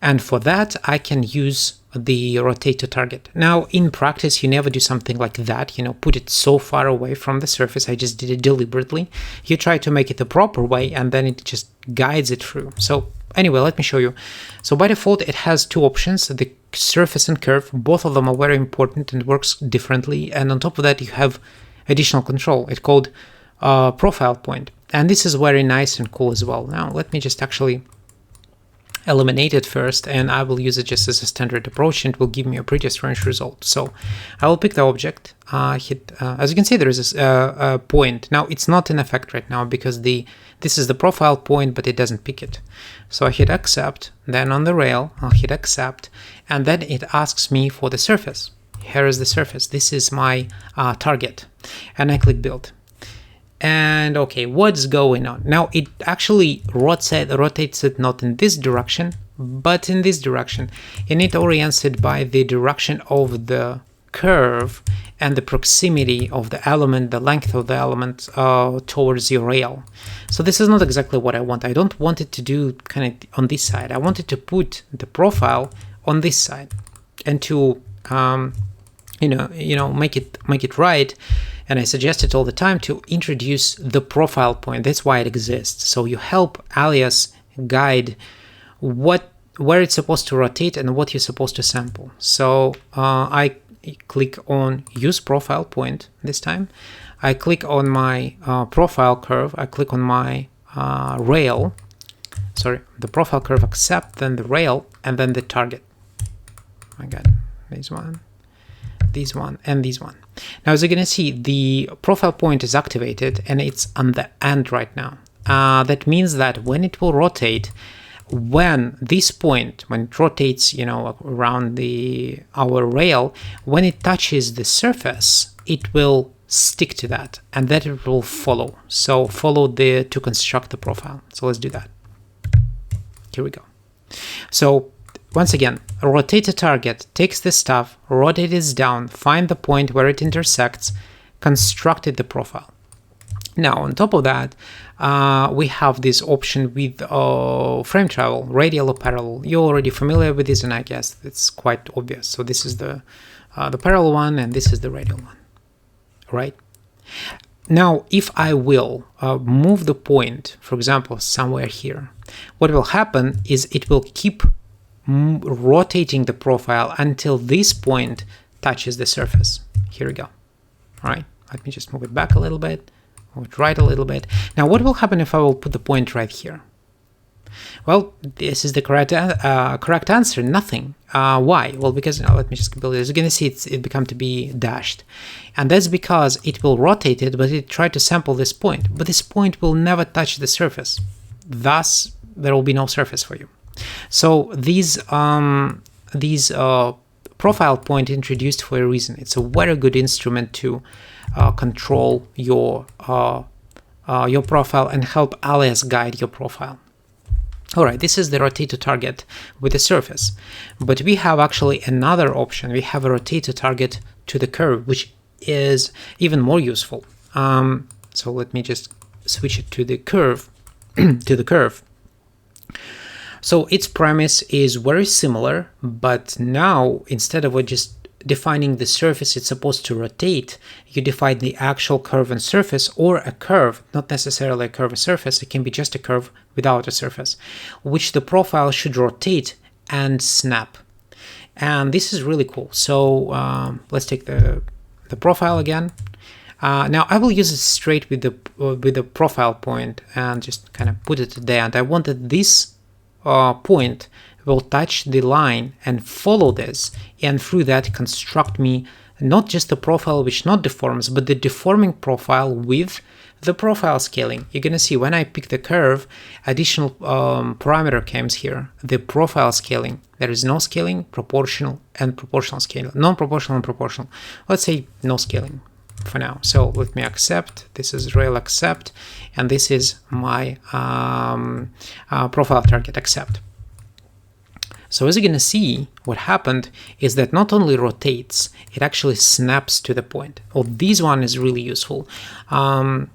And for that, I can use the rotate to target. Now, in practice, you never do something like that, put it so far away from the surface. I just did it deliberately. You try to make it the proper way, and then it just guides it through. So anyway, let me show you. So by default, it has two options, the surface and curve. Both of them are very important and works differently. And on top of that, you have additional control. It's called profile point. And this is very nice and cool as well. Now, let me just actually eliminate it first, and I will use it just as a standard approach, and it will give me a pretty strange result. So I will pick the object, hit, as you can see, there is a point. Now it's not in effect right now because this is the profile point, but it doesn't pick it. So I hit accept, then on the rail, I'll hit accept, and then it asks me for the surface. Here is the surface. This is my target, and I click build. And okay, what's going on? Now it actually rotates it not in this direction, but in this direction. And it orients it by the direction of the curve and the proximity of the element, the length of the element towards your rail. So this is not exactly what I want. I don't want it to do kind of on this side. I wanted to put the profile on this side and to make it right. And I suggest it all the time to introduce the profile point. That's why it exists. So you help Alias guide where it's supposed to rotate and what you're supposed to sample. So I click on use profile point this time. I click on my profile curve. I click on my rail. Sorry, the profile curve accept, then the rail, and then the target. I got this one, and this one. Now, as you're going to see, the profile point is activated and it's on the end right now. That means that when it will rotate, when this point, when it rotates, around our rail, when it touches the surface, it will stick to that and that it will follow. So follow to construct the profile. So let's do that. Here we go. So once again, rotate the target, takes the stuff, rotate it down, find the point where it intersects, constructed the profile. Now, on top of that, we have this option with frame travel, radial or parallel. You're already familiar with this, and I guess it's quite obvious. So this is the parallel one, and this is the radial one, right? Now, if I will move the point, for example, somewhere here, what will happen is it will keep rotating the profile until this point touches the surface. Here we go. All right, let me just move it back a little bit, move it right a little bit. Now, what will happen if I will put the point right here? Well, this is the correct answer, nothing. Why? Well, because, let me just build it. As you're going to see, it become to be dashed. And that's because it will rotate it, but it tried to sample this point. But this point will never touch the surface. Thus, there will be no surface for you. So these profile point introduced for a reason. It's a very good instrument to control your profile and help Alias guide your profile. All right, this is the rotate to target with the surface, but we have actually another option. We have a rotate to target to the curve, which is even more useful. So let me just switch it to the curve. So its premise is very similar, but now instead of just defining the surface it's supposed to rotate, you define the actual curve and surface, or a curve, not necessarily a curve and surface. It can be just a curve without a surface, which the profile should rotate and snap. And this is really cool. So let's take the profile again. Now I will use it straight with the profile point and just kind of put it there. And I want that this point will touch the line and follow this, and through that construct me not just the profile which not deforms, but the deforming profile with the profile scaling. You're gonna see when I pick the curve, additional parameter comes here, the profile scaling. There is no scaling, proportional and proportional scaling, non-proportional and proportional. Let's say no scaling for now. So let me accept. This is rail accept, and this is my profile target accept. So as you're going to see, what happened is that not only rotates, it actually snaps to the point. Oh, this one is really useful. And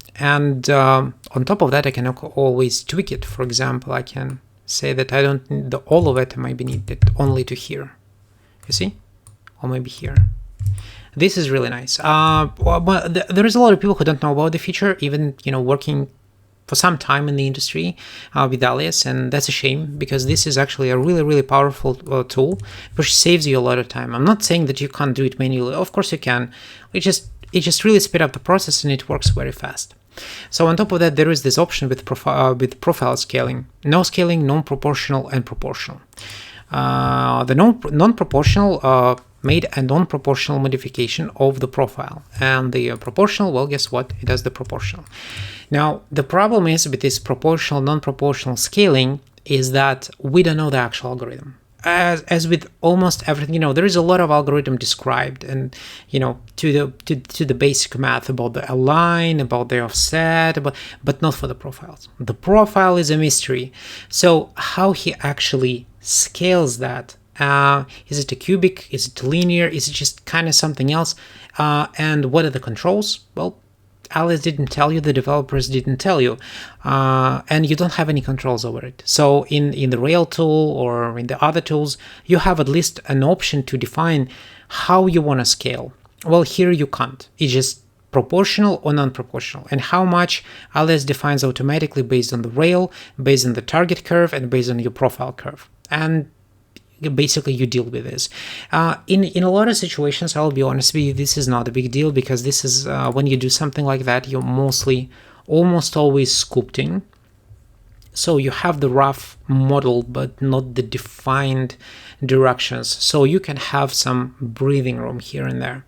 on top of that, I can always tweak it. For example, I can say that I don't need all of it, I might be needed only to here. You see? Or maybe here. This is really nice. But there is a lot of people who don't know about the feature, even working for some time in the industry with Alias, and that's a shame because this is actually a really powerful tool which saves you a lot of time. I'm not saying that you can't do it manually. Of course you can. It just really speed up the process and it works very fast. So on top of that, there is this option with profile scaling: no scaling, non-proportional, and proportional. The non-proportional made a non-proportional modification of the profile, and the proportional, well, guess what? It does the proportional. Now, the problem is with this proportional, non-proportional scaling is that we don't know the actual algorithm. As with almost everything, there is a lot of algorithm described, and to the basic math about the align, about the offset, but not for the profiles. The profile is a mystery. So how he actually scales that? Is it a cubic? Is it linear? Is it just kind of something else? And what are the controls? Well, Alias didn't tell you, the developers didn't tell you, and you don't have any controls over it. So in the Rail tool or in the other tools, you have at least an option to define how you want to scale. Well, here you can't. It's just proportional or non-proportional, and how much Alias defines automatically based on the rail, based on the target curve, and based on your profile curve. And basically you deal with this. In a lot of situations, I'll be honest with you, this is not a big deal, because this is when you do something like that, you're almost always sculpting. So you have the rough model, but not the defined directions. So you can have some breathing room here and there.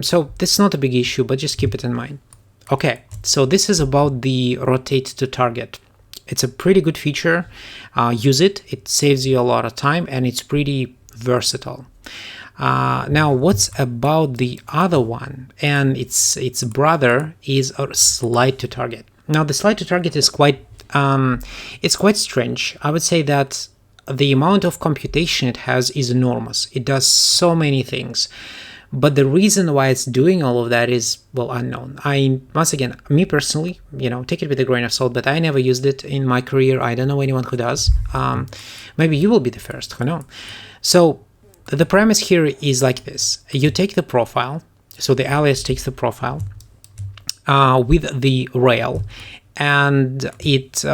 So this is not a big issue, but just keep it in mind. Okay, so this is about the rotate to target. It's a pretty good feature. Use it. It saves you a lot of time, and it's pretty versatile. Now, what's about the other one? And its brother is a slide to target. Now, the slide to target is quite strange. I would say that the amount of computation it has is enormous. It does so many things. But the reason why it's doing all of that is, well, unknown. Once again, me personally, take it with a grain of salt, but I never used it in my career. I don't know anyone who does. Maybe you will be the first, who knows? So the premise here is like this. You take the profile, so the Alias takes the profile with the rail, and it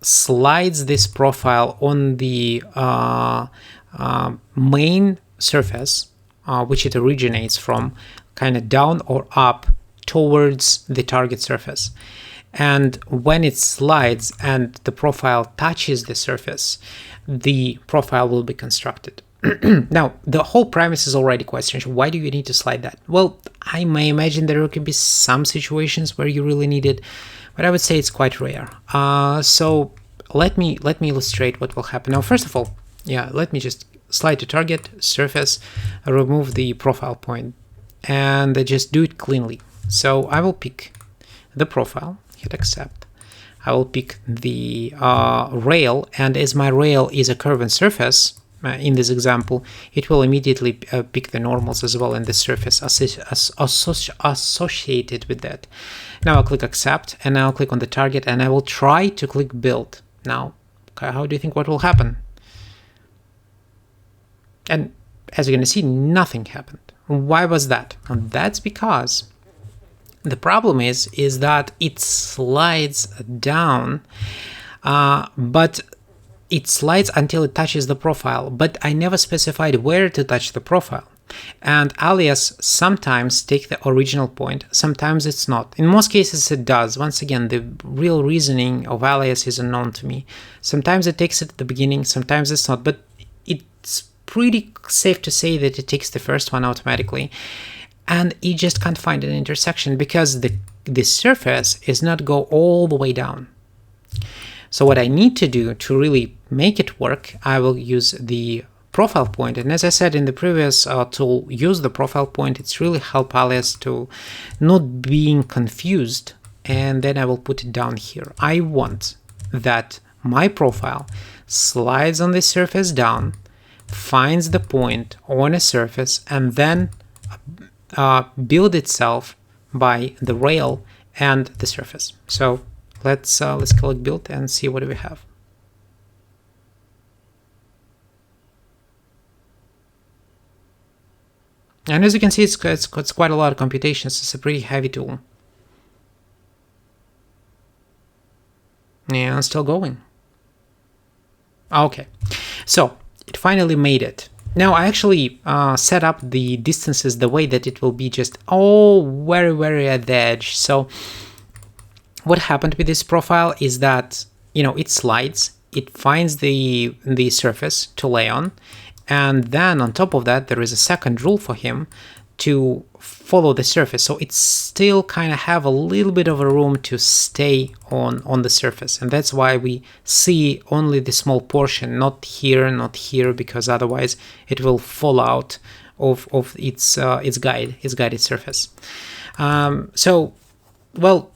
slides this profile on the main surface, which it originates from, kind of down or up towards the target surface. And when it slides and the profile touches the surface, the profile will be constructed. Now, the whole premise is already quite strange. Why do you need to slide that? Well, I may imagine there could be some situations where you really need it, but I would say it's quite rare. So let me illustrate what will happen. Now, first of all, let me just slide to target, surface, remove the profile point, and just do it cleanly. So I will pick the profile, hit accept. I will pick the rail, and as my rail is a curved surface, in this example, it will immediately pick the normals as well and the surface associated with that. Now I'll click accept, and I'll click on the target, and I will try to click build. Now, how do you think what will happen? And as you're going to see, nothing happened. Why was that? And that's because the problem is that it slides down, but it slides until it touches the profile, but I never specified where to touch the profile. And Alias sometimes take the original point, sometimes it's not. In most cases it does. Once again, the real reasoning of Alias is unknown to me. Sometimes it takes it at the beginning, sometimes it's not, but it's pretty safe to say that it takes the first one automatically. And you just can't find an intersection because the surface is not go all the way down. So what I need to do to really make it work, I will use the profile point. And as I said in the previous tool, use the profile point. It's really help Alias to not being confused. And then I will put it down here. I want that my profile slides on the surface down, finds the point on a surface, and then build itself by the rail and the surface. So let's click build and see what we have. And as you can see, it's quite a lot of computations. It's a pretty heavy tool. Yeah, still going. Okay, so it finally made it. Now I actually set up the distances the way that it will be just very at the edge. So what happened with this profile is that, you know, it slides, it finds the surface to lay on, and then on top of that there is a second rule for him to follow the surface. So it still kind of have a little bit of a room to stay on the surface, and that's why we see only the small portion, not here, because otherwise it will fall out of its guided surface. So, well,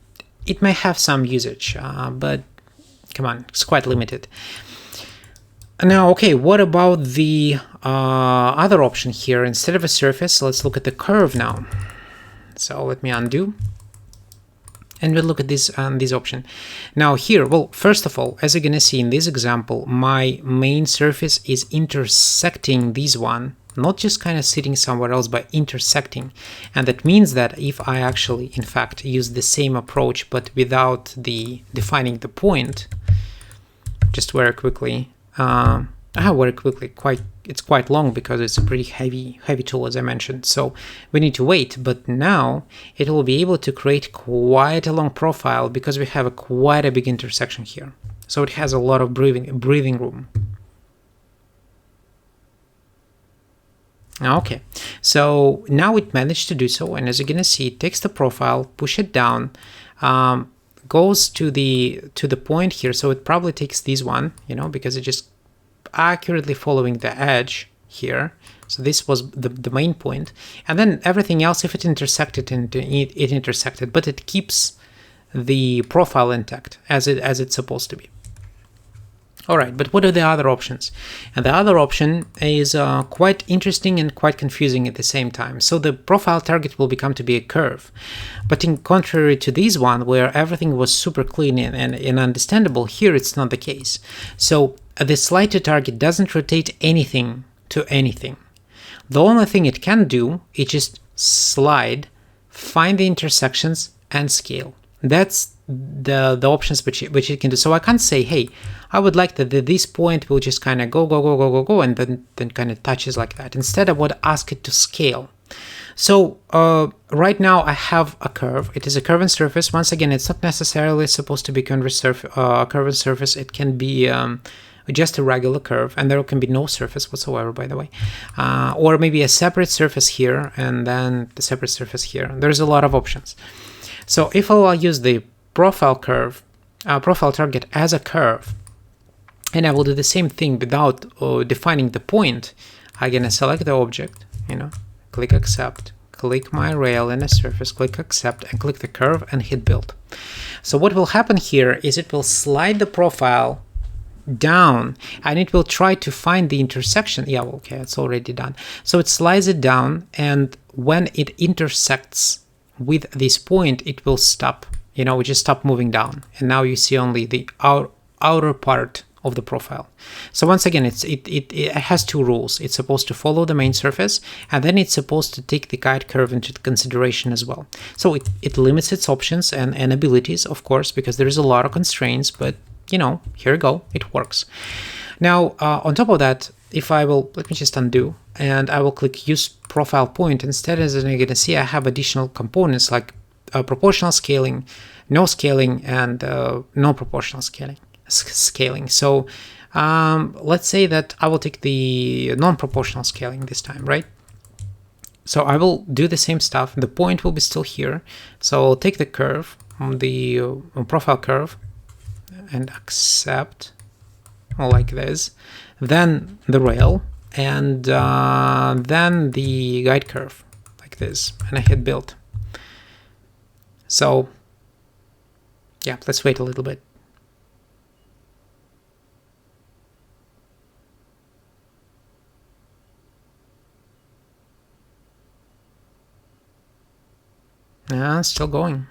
it may have some usage, but come on, it's quite limited. Now, okay, what about the other option here? Instead of a surface, let's look at the curve now. So let me undo, and we'll look at this option. Now here, well, first of all, as you're gonna see in this example, my main surface is intersecting this one, not just kind of sitting somewhere else, but intersecting. And that means that if I actually, in fact, use the same approach, but without defining the point, just very quickly, it's quite long because it's a pretty heavy tool, as I mentioned, so we need to wait. But now it will be able to create quite a long profile because we have quite a big intersection here, so it has a lot of breathing room. Okay, so now it managed to do so, and as you're gonna see, it takes the profile, push it down, goes to the point here. So it probably takes this one, you know, because it just accurately following the edge here. So this was the main point, and then everything else, if it intersected, it intersected, but it keeps the profile intact as it's supposed to be. All right, but what are the other options? And the other option is quite interesting and quite confusing at the same time. So the profile target will become to be a curve, but in contrary to this one where everything was super clean and understandable, here it's not the case. So the slide to target doesn't rotate anything to anything. The only thing it can do is just slide, find the intersections, and scale. That's the options which it can do. So I can't say, hey, I would like that this point will just kind of go, and then kind of touches like that. Instead, I would ask it to scale. So right now I have a curve. It is a curved surface. Once again, it's not necessarily supposed to be curved surface. It can be just a regular curve, and there can be no surface whatsoever, by the way, or maybe a separate surface here and then the separate surface here. There's a lot of options. So if I'll use the profile target as a curve, and I will do the same thing without defining the point, I'm gonna select the object, you know, click accept, click my rail in a surface, click accept, and click the curve and hit build. So what will happen here is it will slide the profile down, and it will try to find the intersection. Yeah, okay, it's already done. So it slides it down, and when it intersects with this point, it will stop, you know, we just stop moving down, and now you see only the outer part of the profile. So once again, it has two rules. It's supposed to follow the main surface, and then it's supposed to take the guide curve into consideration as well. So it limits its options and abilities, of course, because there is a lot of constraints, but you know, here you go, it works. Now on top of that, if I will, let me just undo, and I will click use profile point. Instead, as you're gonna see, I have additional components like proportional scaling, no scaling, and non-proportional scaling. So let's say that I will take the non-proportional scaling this time, right? So I will do the same stuff. The point will be still here. So I'll take the curve, the profile curve, and accept, like this, then the rail, and then the guide curve, like this, and I hit build. So yeah, let's wait a little bit. Still going.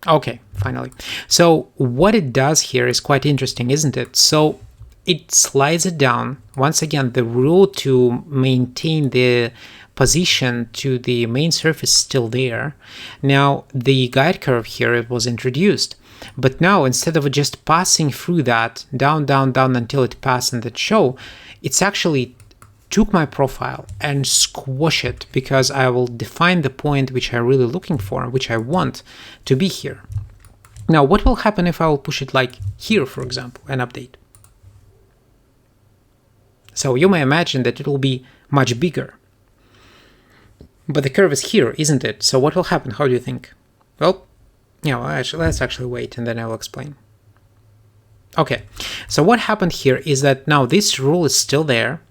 Okay, finally. So what it does here is quite interesting, isn't it? So it slides it down. Once again, the rule to maintain the position to the main surface is still there. Now the guide curve here, it was introduced, but now instead of just passing through that down, down, down until it passed and that show, it's actually took my profile and squash it, because I will define the point which I'm really looking for, which I want to be here. Now, what will happen if I will push it like here, for example, and update? So you may imagine that it will be much bigger. But the curve is here, isn't it? So what will happen? How do you think? Well, let's actually wait and then I will explain. Okay, so what happened here is that now this rule is still there.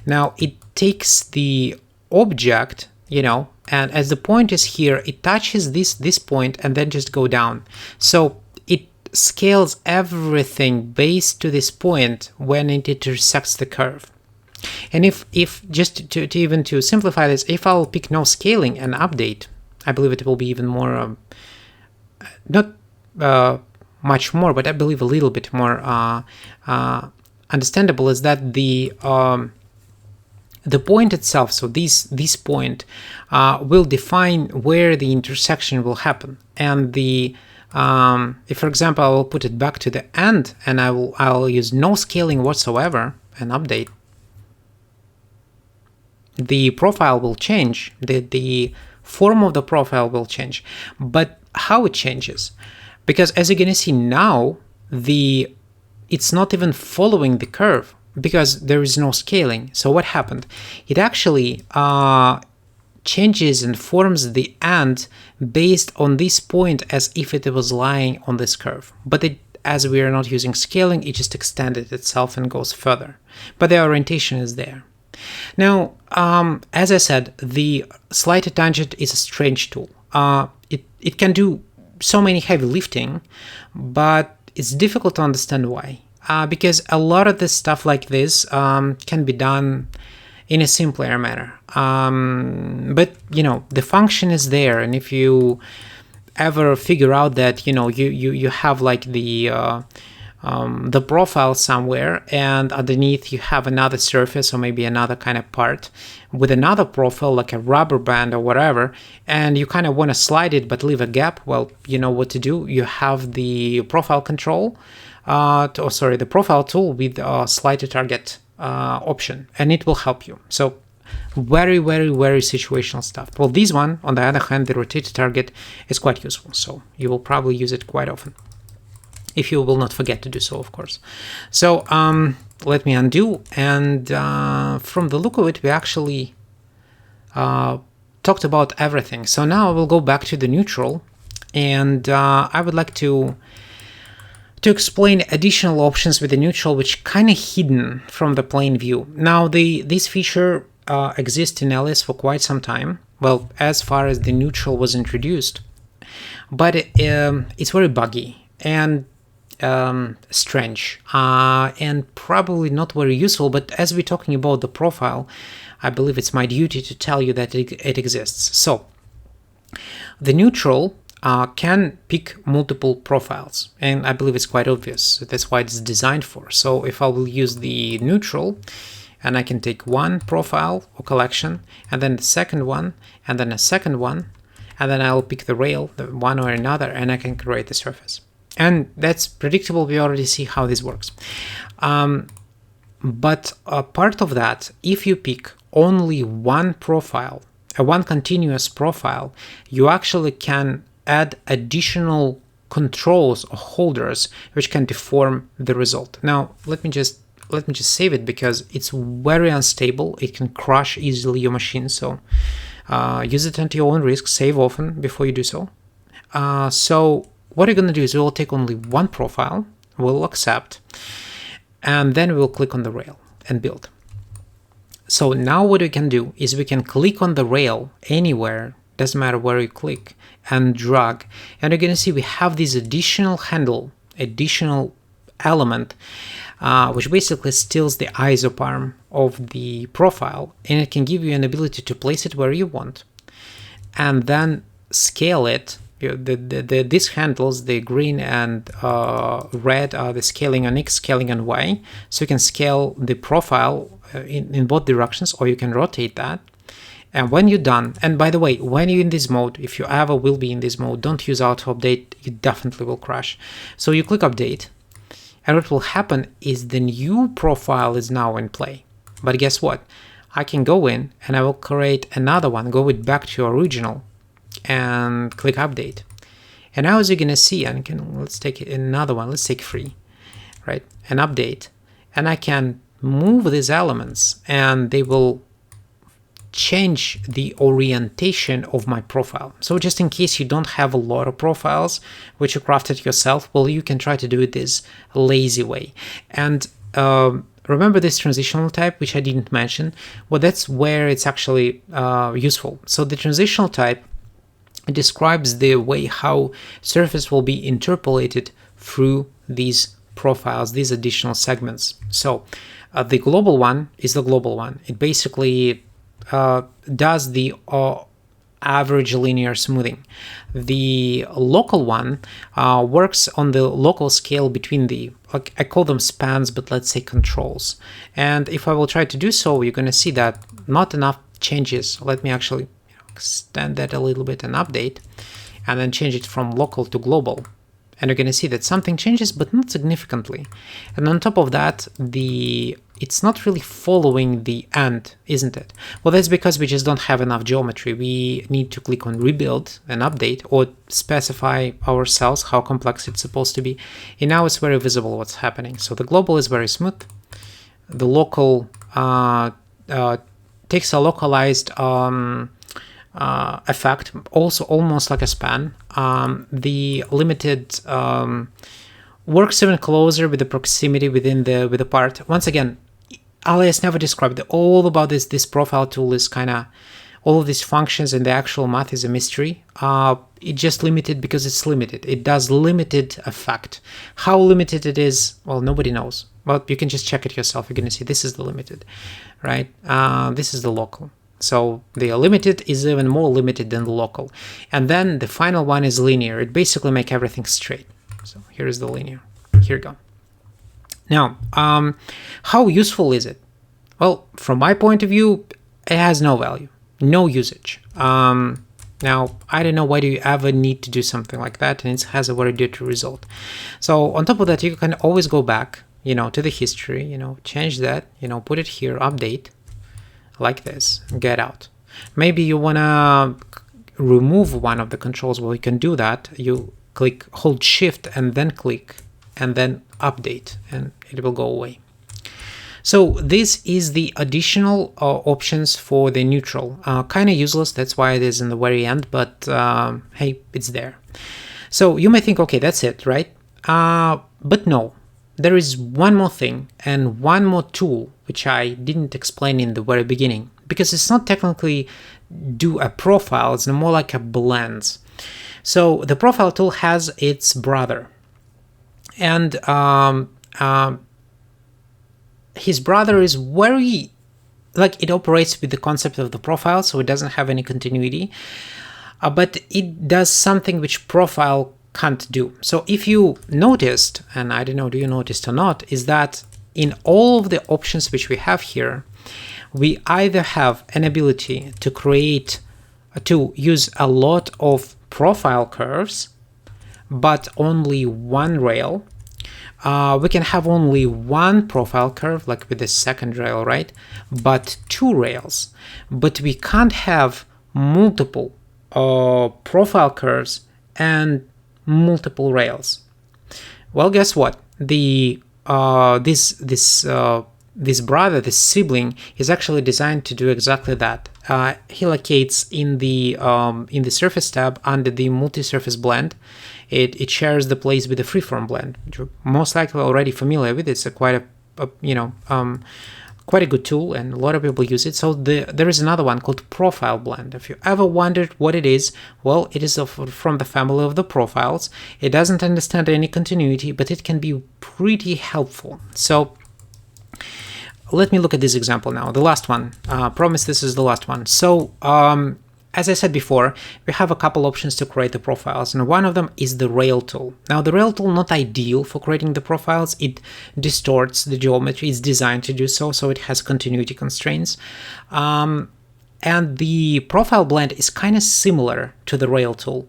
Now it takes the object, and as the point is here, it touches this point and then just go down. So it scales everything based to this point when it intersects the curve. And if just to simplify this, if I'll pick no scaling and update, I believe it will be even more, not much more, but I believe a little bit more understandable, is that the point itself, so this point will define where the intersection will happen. And if, for example, I will put it back to the end and I'll use no scaling whatsoever and update, the profile will change, the form of the profile will change. But how it changes? Because as you're going to see now, it's not even following the curve because there is no scaling. So what happened? It actually changes and forms the end based on this point as if it was lying on this curve. But as we are not using scaling, it just extended itself and goes further. But the orientation is there. Now, as I said, the slighted tangent is a strange tool. It can do so many heavy lifting, but it's difficult to understand why. Because a lot of this stuff like this can be done in a simpler manner. But, the function is there. And if you ever figure out that, you have like the profile somewhere and underneath you have another surface or maybe another kind of part with another profile like a rubber band or whatever, and you kind of want to slide it but leave a gap, well, you know what to do. You have the profile control, the profile tool with slide to target option, and it will help you. So very, very, very situational stuff. Well, this one, on the other hand, the rotate to target is quite useful, so you will probably use it quite often, if you will not forget to do so, of course. So let me undo, and from the look of it, we actually talked about everything. So now I will go back to the neutral, and I would like to explain additional options with the neutral, which kind of hidden from the plain view. Now, this feature exists in Alias for quite some time, well, as far as the neutral was introduced, but it's very buggy and strange and probably not very useful. But as we're talking about the profile, I believe it's my duty to tell you that it exists. So the neutral can pick multiple profiles, and I believe it's quite obvious. That's why it's designed for. So if I will use the neutral, and I can take one profile or collection, and then the second one, and then a second one, and then I'll pick the rail, the one or another, and I can create the surface. And that's predictable. We already see how this works. But a part of that, if you pick only one profile, one continuous profile, you actually can add additional controls or holders which can deform the result. Now, let me just save it because it's very unstable. It can crash easily your machine. So use it at your own risk. Save often before you do so. So what you're going to do is we'll take only one profile, we'll accept, and then we'll click on the rail and build. So now what we can do is we can click on the rail anywhere, doesn't matter where you click, and drag. And you're going to see we have this additional handle, additional element, which basically steals the isoparm of the profile, and it can give you an ability to place it where you want and then scale it these handles, the green and red, are the scaling on X, scaling on Y. So you can scale the profile in both directions, or you can rotate that. And when you're done, and by the way, when you're in this mode, if you ever will be in this mode, don't use auto update, you definitely will crash. So you click update, and what will happen is the new profile is now in play. But guess what? I can go in and I will create another one, go it back to your original, and click update. And now as you're gonna see, let's take another one, let's take free, right? And update. And I can move these elements and they will change the orientation of my profile. So just in case you don't have a lot of profiles which you crafted yourself, well, you can try to do it this lazy way. And remember this transitional type, which I didn't mention. Well, that's where it's actually useful. So the transitional type describes the way how surface will be interpolated through these profiles, these additional segments. So the global one is the global one. It basically does the average linear smoothing. The local one works on the local scale between the, like I call them spans, but let's say controls. And if I will try to do so, you're going to see that not enough changes. Let me actually extend that a little bit and update, and then change it from local to global. And you're going to see that something changes, but not significantly. And on top of that, it's not really following the end, isn't it? Well, that's because we just don't have enough geometry. We need to click on rebuild and update, or specify ourselves how complex it's supposed to be. And now it's very visible what's happening. So the global is very smooth. The local takes a localized effect, also almost like a span. The limited works even closer with the proximity with the part. Once again, Alias never described all about this profile tool. Is kind of all of these functions, and the actual math is a mystery. It just limited because it's limited. It does limited effect. How limited it is, well, nobody knows. But you can just check it yourself. You're gonna see this is the limited, right? This is the local. So the limited is even more limited than the local. And then the final one is linear. It basically makes everything straight. So here is the linear. Here we go. Now, how useful is it? Well, from my point of view, it has no value, no usage. Now, I don't know why do you ever need to do something like that, and it has a very dirty result. So on top of that, you can always go back, to the history, change that, put it here, update, like this, get out. Maybe you want to remove one of the controls. Well, you can do that. You hold shift and then click and then update, and it will go away. So this is the additional options for the neutral. Kind of useless, that's why it is in the very end, but hey, it's there. So you may think, okay, that's it, right? But no, there is one more thing and one more tool which I didn't explain in the very beginning, because it's not technically do a profile, it's more like a blend. So the profile tool has its brother, and his brother is very, like, it operates with the concept of the profile, so it doesn't have any continuity, but it does something which profile can't do. So if you noticed, and I don't know, do you notice or not, is that in all of the options which we have here, we either have an ability to use a lot of profile curves, but only one rail. We can have only one profile curve, like with the second rail, right? But two rails. But we can't have multiple profile curves and multiple rails. Well, guess what? This brother, this sibling, is actually designed to do exactly that. He locates in the surface tab under the multi-surface blend. It shares the place with the freeform blend, which you're most likely already familiar with. It's quite a good tool, and a lot of people use it. So there is another one called profile blend. If you ever wondered what it is, well, it is from the family of the profiles. It doesn't understand any continuity, but it can be pretty helpful. So let me look at this example now. The last one. Promise this is the last one. So as I said before, we have a couple options to create the profiles, and one of them is the rail tool. Now, the rail tool not ideal for creating the profiles. It distorts the geometry. It's designed to do so, so it has continuity constraints. And the profile blend is kind of similar to the rail tool.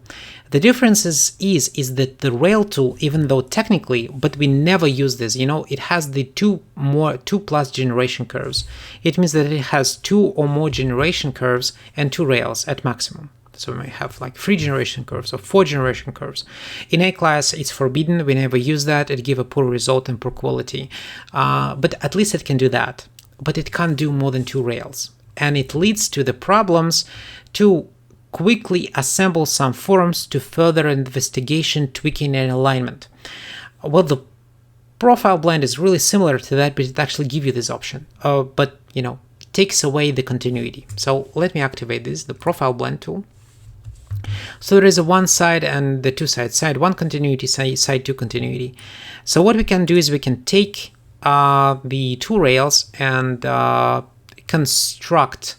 The difference is that the rail tool, even though technically, but we never use this, it has the two plus generation curves. It means that it has 2 or more generation curves and 2 rails at maximum. So we may have like 3 generation curves or 4 generation curves. In A class, it's forbidden. We never use that. It gives a poor result and poor quality. But at least it can do that. But it can't do more than 2 rails. And it leads to the problems to quickly assemble some forms to further investigation, tweaking, and alignment. Well, the profile blend is really similar to that, but it actually gives you this option. But, it takes away the continuity. So let me activate this, the profile blend tool. So there is a one side and the two side, side 1 continuity, side 2 continuity. So what we can do is we can take the 2 rails and construct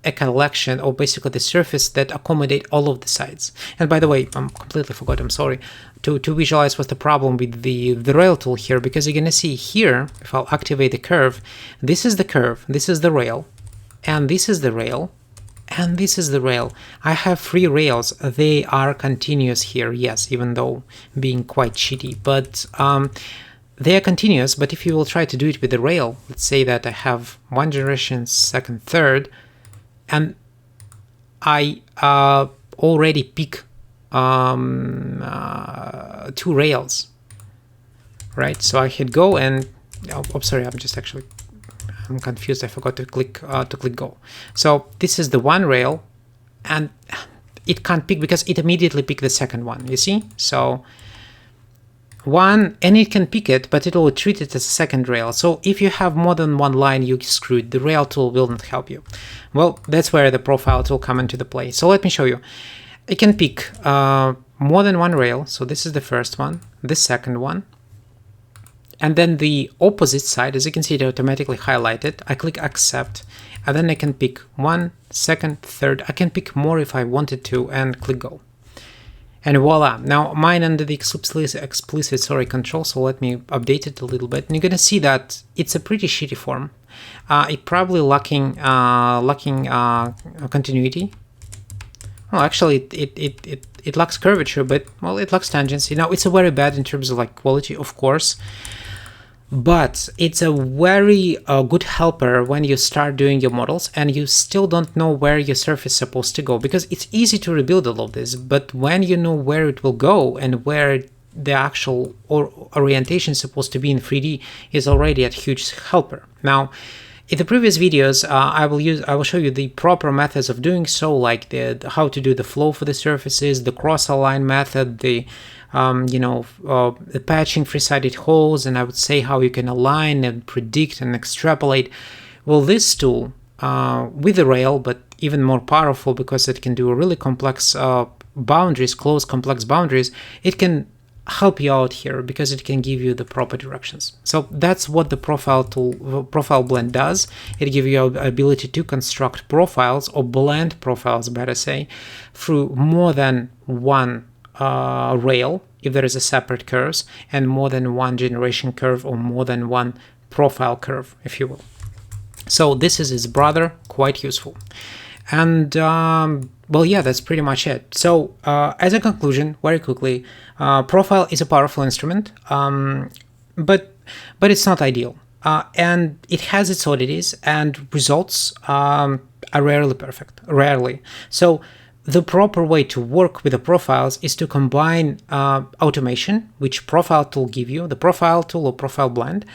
a collection, or basically the surface that accommodate all of the sides. And by the way, I completely forgot, I'm sorry, to visualize what's the problem with the rail tool here, because you're gonna see here, if I'll activate the curve, this is the curve, this is the rail, and this is the rail, and this is the rail. I have 3 rails. They are continuous here, yes, even though being quite shitty, but they are continuous. But if you will try to do it with the rail, let's say that I have 1 generation, 2nd, 3rd, and I already pick 2 rails, right? So I hit go and, oh, sorry, I'm confused. I forgot to click go. So this is the 1 rail, and it can't pick because it immediately picked the 2nd one, you see? So 1, and it can pick it, but it will treat it as a 2nd rail. So if you have more than 1 line, you're screwed. The rail tool will not help you. Well, that's where the profile tool come into the play. So let me show you. It can pick more than 1 rail. So this is the first one, the 2nd one, and then the opposite side. As you can see, it automatically highlighted. I click accept, and then I can pick 1, 2nd, 3rd. I can pick more if I wanted to, and click go. And voila, now mine under the explicit control, so let me update it a little bit. And you're gonna see that it's a pretty shitty form. It probably lacking continuity. Well, actually, it lacks curvature, but well, it lacks tangency. Now it's a very bad in terms of like quality, of course, but it's a very good helper when you start doing your models and you still don't know where your surface is supposed to go, because it's easy to rebuild all of this, but when you know where it will go and where the actual orientation is supposed to be in 3D is already a huge helper. Now, in the previous videos, I will show you the proper methods of doing so, like how to do the flow for the surfaces, the cross-align method, the patching three-sided holes, and I would say how you can align and predict and extrapolate. Well, this tool with the rail, but even more powerful because it can do really complex boundaries, close complex boundaries, it can help you out here because it can give you the proper directions. So that's what the profile blend does. It gives you the ability to construct profiles, or blend profiles, better say, through more than 1 rail, if there is a separate curves, and more than 1 generation curve, or more than 1 profile curve, if you will. So this is its brother, quite useful. And well, yeah, that's pretty much it. So as a conclusion, very quickly, profile is a powerful instrument, but it's not ideal, and it has its oddities, and results are rarely perfect, rarely. So the proper way to work with the profiles is to combine automation, which profile tool give you, the profile tool or profile blend,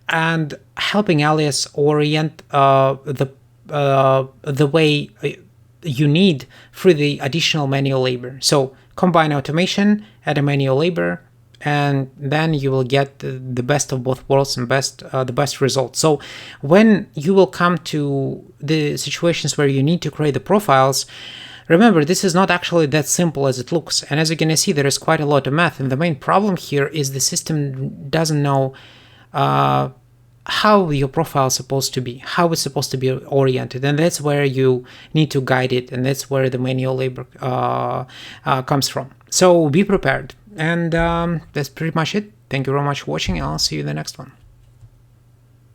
and helping Alias orient the way you need through the additional manual labor. So combine automation, add a manual labor, and then you will get the best of both worlds and the best results. So when you will come to the situations where you need to create the profiles, remember, this is not actually that simple as it looks. And as you're going to see, there is quite a lot of math. And the main problem here is the system doesn't know how your profile is supposed to be, how it's supposed to be oriented, and that's where you need to guide it, and that's where the manual labor comes from. So be prepared, and that's pretty much it. Thank you very much for watching, and I'll see you in the next one.